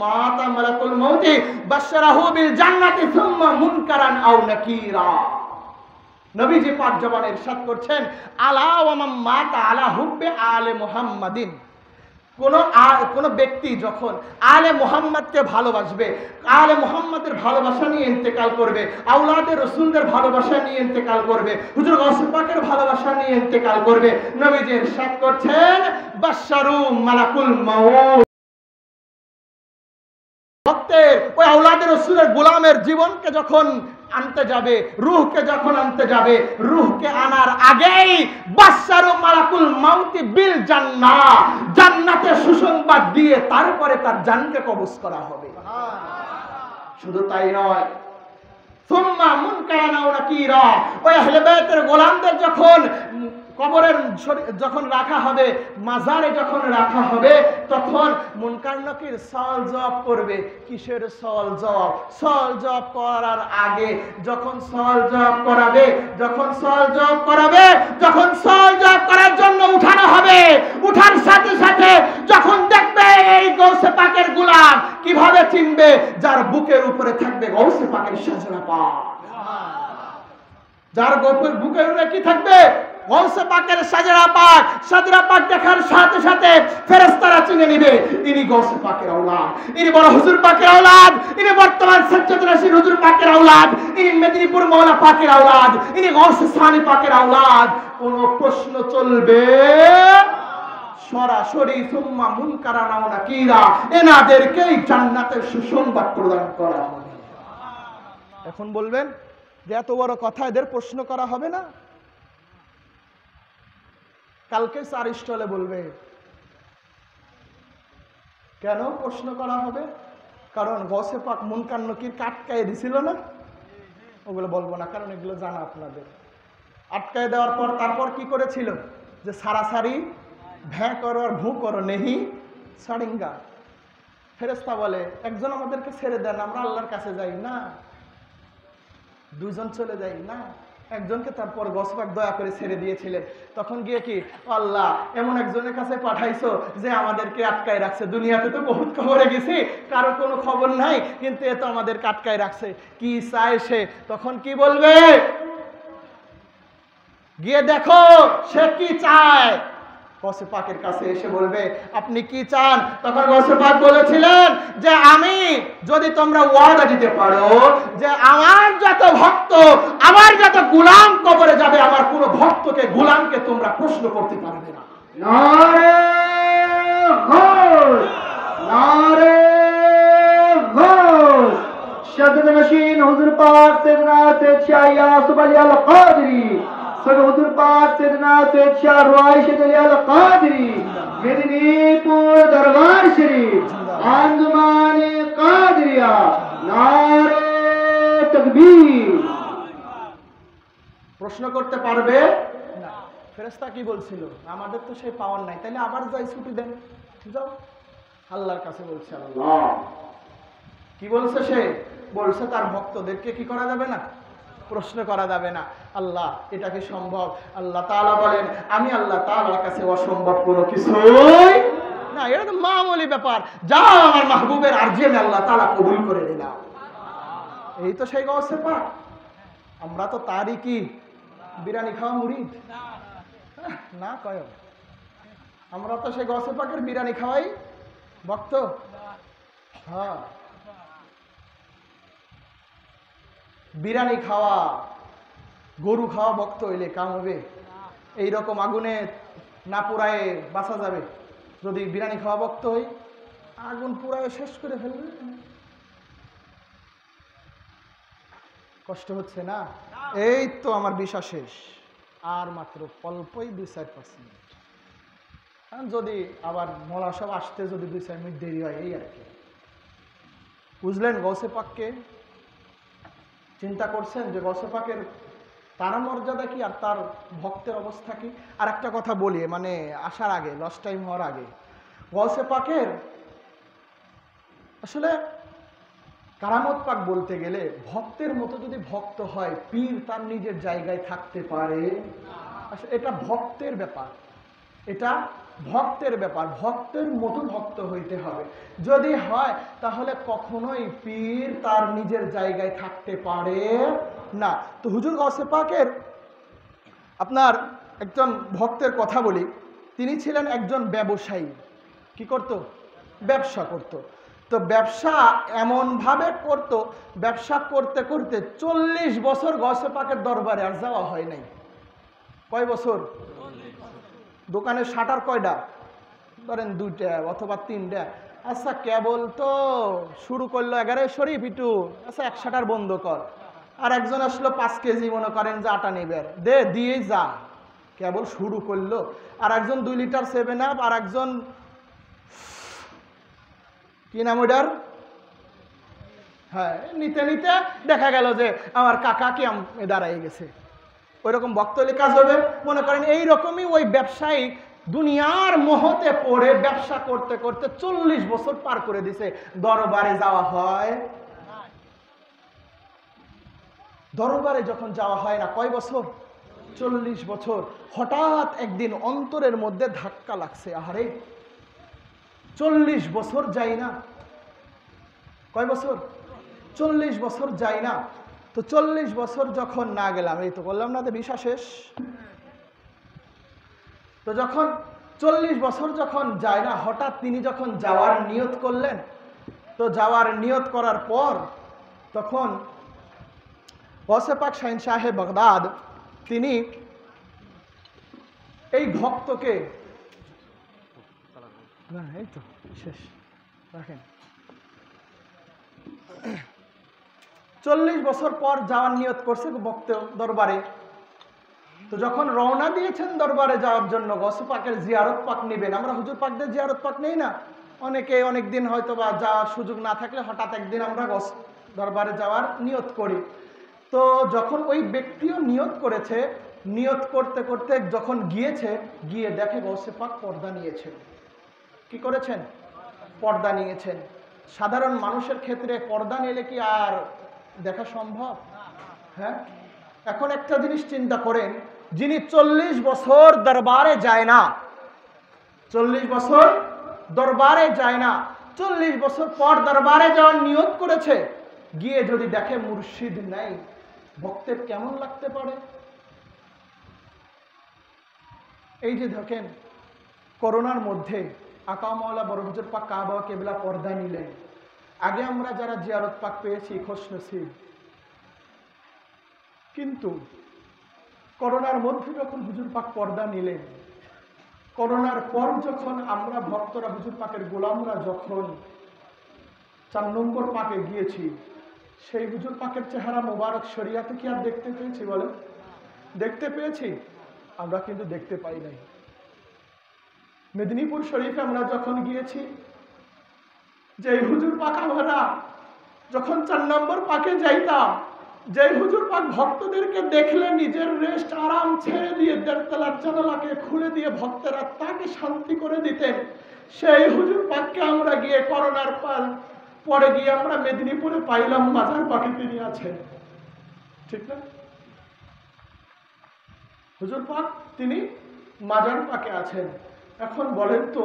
মাতা মালাকুল মউতি বাশশারাহু বিল জান্নাতি সুম্মা মুনকারান আও নাকিরা। নবীজি পাক জবানে ইরশাদ করছেন, আলা ওয়া মান মাতা আলা হুব্বে আলে মুহাম্মাদিন, কোন ব্যক্তি যখন আলে মুহাম্মদকে ভালোবাসবে, আলে মুহাম্মদের ভালোবাসা নিয়ে ইন্তেকাল করবে, আওলাদে রাসূলদের ভালোবাসা নিয়ে ইন্তেকাল করবে, হুজুর গাউস পাকের ভালোবাসা নিয়ে ইন্তেকাল করবে, নবীজি ইরশাদ করছেন, বাশশারু মালাকুল মাউত। ভক্তের ওই আওলাদে রাসূলের গোলামের জীবনকে যখন আনতে যাবে, রূহকে যখন আনতে যাবে, রূহকে আনার আগেই বাশশারু মালাকুল মাউতি বিল জান্নাহ, জান্নাতের সুসংবাদ দিয়ে তারপরে তার জানকে কবজ করা হবে। শুধু তাই নয়, সুম্মা মুনকারান আও নাকিরা, ওই আহলে বাইতের গোলামদের যখন কবরের যখন রাখা হবে, মাজারে যখন রাখা হবে, তখন মুনকার নাকির সওয়াল জবাব করবে। কিসের সওয়াল জবাব? সওয়াল জবাব করার আগে যখন সওয়াল জবাব করাবে, যখন সওয়াল জবাব করাবে, যখন সওয়াল জবাব করার জন্য উঠানো হবে, উঠার সাথে সাথে যখন দেখবে এই গাউসে পাকের গোলাম, কিভাবে চিনবে? যার বুকের উপরে থাকবে গাউসে পাকের সাজরা পাক, যার বুকের উপরে কি থাকবে? গাউসে পাকের সাজরা পাক। সাজরা পাক দেখার সাথে সাথে ফেরেশতারা চিনে নেবে ইনি গাউসে পাকের আওলাদ, ইনি বড় হুজুর পাকের আওলাদ, ইনি বর্তমান সজ্জাদ রাশিদ হুজুর পাকের আওলাদ, ইনি মেদিনীপুর মাওলা পাকের আওলাদ, ইনি গাউসে সানি পাকের আওলাদ। কোন প্রশ্ন চলবে? সরাসরি সুম্মা মুনকারান আও নাকিরা, এনাদেরকেই জান্নাতের সুসংবাদ প্রদান করা হবে। এখন বলবেন যে এত বড় কথা এদের প্রশ্ন করা হবে না? কালকে 4 স্টলে বলবে কেন প্রশ্ন করা হবে? কারণ গাউসে পাক মুনকার নকির আটকায় দিছিল না, ওগুলো বলবো না, কারণ এগুলো জানা আপনাদের। আটকায় দেওয়ার পর তারপর কি করেছিল? যে সারাসারি ভ্যাঁ করো আর ভু করো নেহি সারিঙ্গা। ফেরেশতা বলে একজন আমাদেরকে ছেড়ে দেন, আমরা আল্লাহর কাছে যাই না, দুজন চলে যাই না, একজনকে তারপর গাউস পাক দয়া করে ছেড়ে দিয়েছিলেন। তখন গিয়ে কি, আল্লাহ এমন একজনের কাছে পাঠাইছো যে আমাদেরকে আটকায় রাখছে, দুনিয়াতে তো বহুত খবরে গেছি, কারো কোনো খবর নাই, কিন্তু এ তো আমাদেরকে আটকায় রাখছে, কি চায় সে? তখন কি বলবে? গিয়ে দেখো সে কি চায়। গাউসে পাকের কাছে এসে বলবে আপনি কি চান? তখন গাউসে পাক বলেছিলেন যে আমি যদি তোমরা ওয়াদা দিতে পারো যে আমার যত ভক্ত, আমার যত গোলাম কবরে যাবে, আমার কোনো ভক্তকে গোলামকে তোমরা প্রশ্ন করতে পারবে না। নারে ঘোষ, নারে ঘোষ। সজ্জাদ নশীন হুজুর পাক সাইয়েদনা সৈয়দ শাহ ইয়াসুফ আলী আল কাদরি, সৈয়দ হুজুর পাক সাইয়েদনা সৈয়দ শাহ রাশিদ আলী আল কাদরি, মেদিনীপুর দরবার শরীফ, আঞ্জুমানে কাদরিয়া, নারে তাকবীর। প্রশ্ন করতে পারবে না। ফেরেশতা কি বলছিল? আমাদের তো সেই পাওয়ার নাই, তাহলে আবার যাই ছুটি দেন, যাও। আল্লাহর কাছে বলছে আল্লাহ। কি বলছে সে? বলছে তার ভক্তদেরকে কি করা যাবে না? প্রশ্ন করা যাবে না। আল্লাহ এটা কি সম্ভব? আল্লাহ তাআলা বলেন আমি আল্লাহ তাআলার কাছে অসম্ভব কোনো কিছুই না, এটা তো মামুলি ব্যাপার। যাও আমার মাহবুবের আরজি আমি আল্লাহ তাআলা কবুল করে নিলাম। এই তো সেই গাউসে পাক। আমরা তো তারই কি বিরিয়ানি খাওয়া মুরিদ না কয়, আমরা তো সেই গাউসে পাকের বিরিয়ানি খাওয়াই ভক্ত। হ্যাঁ, বিরিয়ানি খাওয়া, গরু খাওয়া ভক্ত হইলে কাম হবে? এইরকম আগুনে না পুরায় বাঁচা যাবে? যদি বিরিয়ানি খাওয়া ভক্ত হই, আগুন পুরায় শেষ করে ফেলবে। কষ্ট হচ্ছে না? এই তো আমার বিষা শেষ, আর মাত্র অল্পই 2-4-5 মিনিট। যদি আবার মোলা সব আসতে যদি 2-4 মিনিট দেরি হয়, এই আর কি। বুঝলেন গাউসে পাককে? চিন্তা করছেন যে গাউসে পাকের তার মর্যাদা কি আর তার ভক্তের অবস্থা কি? আর একটা কথা বলি, মানে আসার আগে, লস্ট টাইম হওয়ার আগে, গৌসে পাকের আসলে কারামত পাক বলতে গেলে ভক্তের মতো যদি ভক্ত হয়, পীর তার নিজের জায়গায় থাকতে পারে? আসলে এটা ভক্তের ব্যাপার, এটা ভক্তের ব্যাপার। ভক্তের মতো ভক্ত হইতে হবে। যদি হয় তাহলে কখনোই পীর তার নিজের জায়গায় থাকতে পারে না। তো হুজুর গৌসে পাকের আপনার একজন ভক্তের কথা বলি। তিনি ছিলেন একজন ব্যবসায়ী। কি করত? ব্যবসা করত। তো ব্যবসা এমনভাবে করত, ব্যবসা করতে করতে 40 বছর গৌসে পাকের দরবারে আর যাওয়া হয় নাই। কয় বছর? দোকানের শাটার কয়টা? ধরেন 2টা অথবা 3টা। আচ্ছা কেবল তো শুরু করলো 11 শরীফ ইটু, আচ্ছা 1 শাটার বন্ধ কর। আর একজন আসলো 5 কেজি মনে করেন যে আটা নেবের, দে দিয়েই যা। কেবল শুরু করলো। আর একজন 2 লিটার 7 আপ, আর একজন কি নাম ওটার, হ্যাঁ, নিতে নিতে দেখা গেল যে আমার কাকা কি দাঁড়াই গেছে। ওই রকম ভক্ত হলে কাজ হবে? মনে করেন এইরকমই ওই ব্যবসায়ী দুনিয়ার মোহতে পড়ে ব্যবসা করতে করতে 40 বছর পার করে দিছে, দরবারে যাওয়া হয়। দরবারে যখন যাওয়া হয় না, কয় বছর? 40 বছর। হঠাৎ একদিন অন্তরের মধ্যে ধাক্কা লাগছে, আহারে 40 বছর যাই না। কয় বছর? 40 বছর যাই না। তো 40 বছর যখন না গেলাম, এই তো বললাম না যে ভিসা শেষ। তো যখন 40 বছর যখন যায় না, হঠাৎ তিনি যখন যাওয়ার নিয়ত করলেন, তো যাওয়ার নিয়ত করার পর তখন গৌসে পাক শাহেনশাহে বাগদাদ তিনি এই ভক্তকে, না এই তো শেষ রাখেন, 40 বছর পর যাওয়ার নিয়ত করছে ভক্ত দরবারে। তো যখন রওনা দিয়েছেন দরবারে যাওয়ার জন্য, গৌসে পাকের জিয়ারত পাক নেবেন। আমরা হুজুর পাকদের জিয়ারত পাক নেই না, অনেকে অনেকদিন হয়তো বা যাওয়ার সুযোগ না থাকলে হঠাৎ একদিন আমরা দরবারে যাওয়ার নিয়ত করি। তো যখন ওই ব্যক্তিও নিয়ত করেছে, নিয়ত করতে করতে যখন গিয়েছে, গিয়ে দেখে গৌসে পাক পর্দা নিয়েছেন। কি করেছেন? পর্দা নিয়েছেন। সাধারণ মানুষের ক্ষেত্রে পর্দা নিলে কি আর দেখা সম্ভব? হ্যাঁ, এখন একটা জিনিস চিন্তা করেন, যিনি 40 বছর দরবারে যায় না, 40 বছর দরবারে যায় না, 40 বছর পর দরবারে যাওয়ার নিয়ত করেছে, গিয়ে যদি দেখে মুর্শিদ নাই, ভক্তের কেমন লাগতে পারে? এই যে দেখেন করোনার মধ্যে আকা মাওলা বড় হুজুর পাক কাবা কেবলা পর্দা নিলেন। আগে আমরা যারা জিয়ারত পাক পেয়েছি খুশনসিব, কিন্তু করোনার মধ্যে যখন হুজুর পাক পর্দা নিলেন, করোনার পর যখন আমরা ভক্তরা হুজুর পাকের গোলামরা যখন 4 নম্বর পাকে গিয়েছি, সেই হুজুর পাকের চেহারা মোবারক শরিয়াতে কি আর দেখতে পেয়েছি? বলে দেখতে পেয়েছি? আমরা কিন্তু দেখতে পাই নাই। মেদিনীপুর শরীফে আমরা যখন গিয়েছি, যে হুজুর পাক আমরা যখন 4 নম্বর পাকে যাইতাম, যে হুজুর পাক ভক্তদেরকে দেখলে নিজের রেস্ট আরাম ছেড়ে দিয়ে 1.5 তলার জানালাকে খুলে দিয়ে ভক্তেরা তাকে শান্তি করে দিতেন, সেই হুজুর পাককে আমরা গিয়ে করোনার পরে গিয়ে আমরা মেদিনীপুরে পাইলাম মাজার পাকে তিনি আছেন। ঠিক না? হুজুর পাক তিনি মাজার পাকে আছেন। এখন বলেন তো,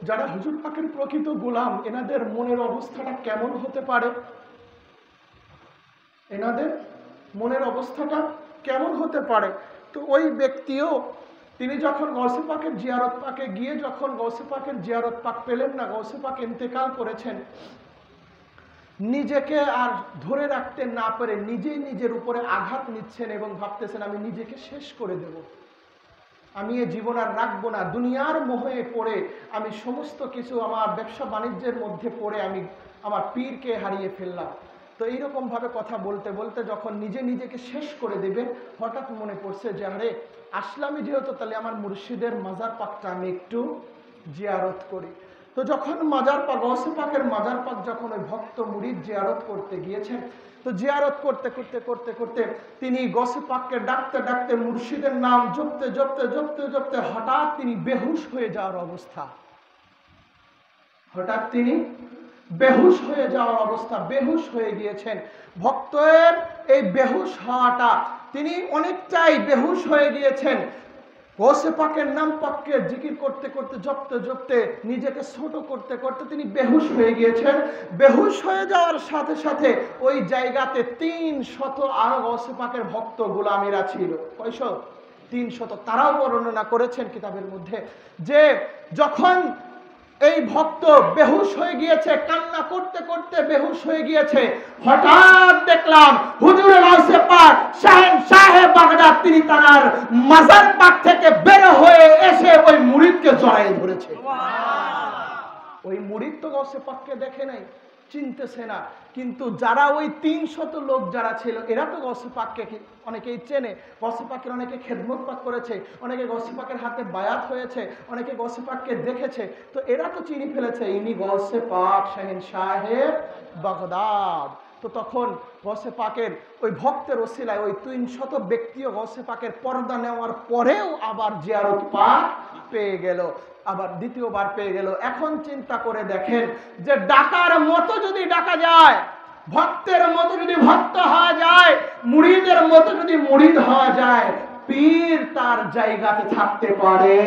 যারা হুজুর পাকের প্রকৃত গোলাম, এনাদের মনের অবস্থাটা কেমন হতে পারে? এনাদের মনের অবস্থাটা কেমন হতে পারে? তো ওই ব্যক্তিও তিনি যখন গৌসে পাকের জিয়ারত পাকে গিয়ে যখন গৌসে পাকের জিয়ারত পাক পেলেন না, গৌসে পাক ইন্তেকাল করেছেন, নিজেকে আর ধরে রাখতে না পারে নিজেই নিজের উপরে আঘাত নিচ্ছেন এবং ভাবতেছেন আমি নিজেকে শেষ করে দেব, আমি এ জীবন আর রাখবো না, দুনিয়ার মোহে পড়ে আমি সমস্ত কিছু আমার ব্যবসা বাণিজ্যের মধ্যে পড়ে আমি আমার পীরকে হারিয়ে ফেললাম। তো এইরকম ভাবে কথা বলতে বলতে যখন নিজেকে শেষ করে দেবেন, হঠাৎ মনে পড়ছে যে আরে আসলামই যেহেতু, তাহলে আমার মুর্শিদের মাজার পাকটা আমি একটু জিয়ারত করি। তো যখন মাজার পাক, গৌসে পাকের মাজার পাক যখন ওই ভক্ত মুরিদ জিয়ারত করতে গিয়েছেন, তো জিয়ারত করতে করতে করতে করতে তিনি গৌসে পাককে ডাকতে ডাকতে মুর্শিদের নাম জপতে জপতে জপতে জপতে হঠাৎ তিনি বেহুশ হয়ে যাওয়ার অবস্থা। হঠাৎ তিনি বেহুশ হয়ে যাওয়ার অবস্থা, বেহুশ হয়ে গিয়েছেন। ভক্তের এই বেহুশ হওয়াটা, তিনি অনেকটাই বেহুশ হয়ে গিয়েছেন। গৌসে পাকের নাম পাককে জিকির করতে করতে, জপতে জপতে, নিজেকে ছোট করতে করতে তিনি বেহুশ হয়ে গিয়েছেন। বেহুশ হয়ে যাওয়ার সাথে সাথে ওই জায়গাতে 300 আরো গৌসে পাকের ভক্ত গোলামিরা ছিল। কয়শো? 300। তারাও বর্ণনা করেছেন কিতাবের মধ্যে যে যখন এই ভক্ত বেহুশ হয়ে গিয়েছে, কান্না করতে করতে বেহুশ হয়ে গিয়েছে, হঠাৎ দেখলাম হুজুরে গাউসে পাক শাহেনশাহ বাগদাদ তিনি তার মাজার পাক থেকে বের হয়ে এসে ওই মুরিদকে জড়ায় ধরেছে। ওই মুরিদ তো গাউসে পাককে দেখে নাই, চিনতেছে না, কিন্তু যারা ওই 300 লোক যারা ছিল এরা তো গাউসে পাককে অনেকেই চেনে, গাউসে পাকের অনেকে খেদমত পাক করেছে, অনেকে গাউসে পাকের হাতে বায়াত হয়েছে, অনেকে গাউসে পাককে দেখেছে, তো এরা তো চিনি ফেলেছে ইনি গাউসে পাক শাহেনশাহ বাগদাদ। তো তখন গাউসে পাকের ওই ভক্তের ওসিলায় ওই 300 ব্যক্তিও গাউসে পাকের পর্দা নেওয়ার পরেও আবার জিয়ারত পাক পেয়ে গেল, আবার দ্বিতীয়বার পেয়ে গেল। এখন চিন্তা করে দেখেন যে ডাকার মতো যদি ডাকা যায়, ভক্তের মতো যদি ভক্ত হওয়া যায়, মুরিদের মতো যদি মুরিদ হওয়া যায়, পীর তার জায়গাতে থাকতে পারে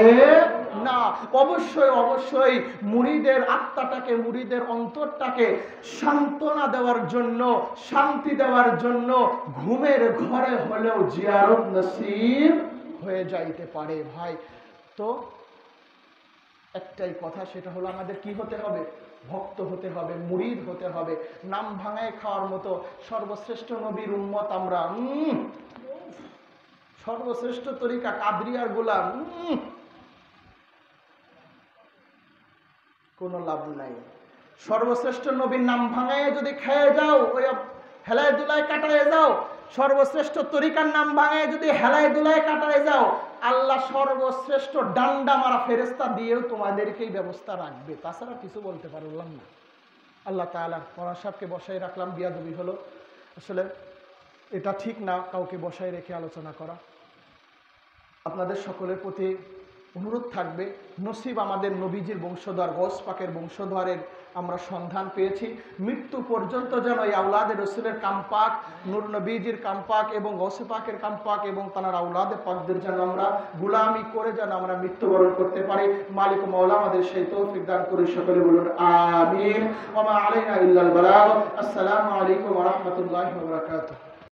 না। অবশ্যই অবশ্যই মুরিদের আত্মাটাকে, মুরিদের অন্তরটাকে সান্ত্বনা দেওয়ার জন্য, শান্তি দেওয়ার জন্য ঘুমের ঘরে হলেও জিয়ারত নসিব হয়ে যাইতে পারে। ভাই, তো একটাই কথা, সেটা হলো আমাদের কি হতে হবে? ভক্ত হতে হবে, মুরিদ হতে হবে। নাম ভাঙায় খাওয়ার মতো সর্বশ্রেষ্ঠ নবীর উম্মত আমরা, সর্বশ্রেষ্ঠ তরিকা কাদরিয়ার গোলাম, কোনো লাভ নাই। সর্বশ্রেষ্ঠ নবীর নাম ভাঙায় যদি খেয়ে যাও, ওই হেলায় দুলায় কাটায় যাও, সর্বশ্রেষ্ঠ তরিকার নাম ভাঙায় যদি হেলায় দুলায় কাটায় যাও, আল্লাহ সর্বশ্রেষ্ঠ ডান্ডা মারা ফেরেস্তা দিয়েও তোমাদেরকেই ব্যবস্থা রাখবে, তাছাড়া কিছু বলতে পারলাম না। আল্লাহ তাআলা মৌলানা সাহেবকে বসাই রাখলাম, বিয়াদবি হলো। আসলে এটা ঠিক না কাউকে বসায় রেখে আলোচনা করা। আপনাদের সকলের প্রতি অনুরোধ থাকবে, নসিব আমাদের নবীজির বংশধর, গৌস পাকের বংশধরের আমরা সন্ধান পেয়েছি। মৃত্যু পর্যন্ত যেন এই আউলাদে রসুলের কামপাক, নূর নবীজির কামপাক এবং গৌসে পাকের কামপাক এবং তার আউলাদে পাকদের যেন আমরা গুলামি করে যেন আমরা মৃত্যুবরণ করতে পারি। মালিক মাওলা আমাদের সেই তৌফিক দান করে, সকলে বলুন আমিন। ওয়া মা আলাইনা ইল্লাল বালাগ। আসসালামু আলাইকুম ওয়া রাহমাতুল্লাহি ওয়া বারাকাতুহু।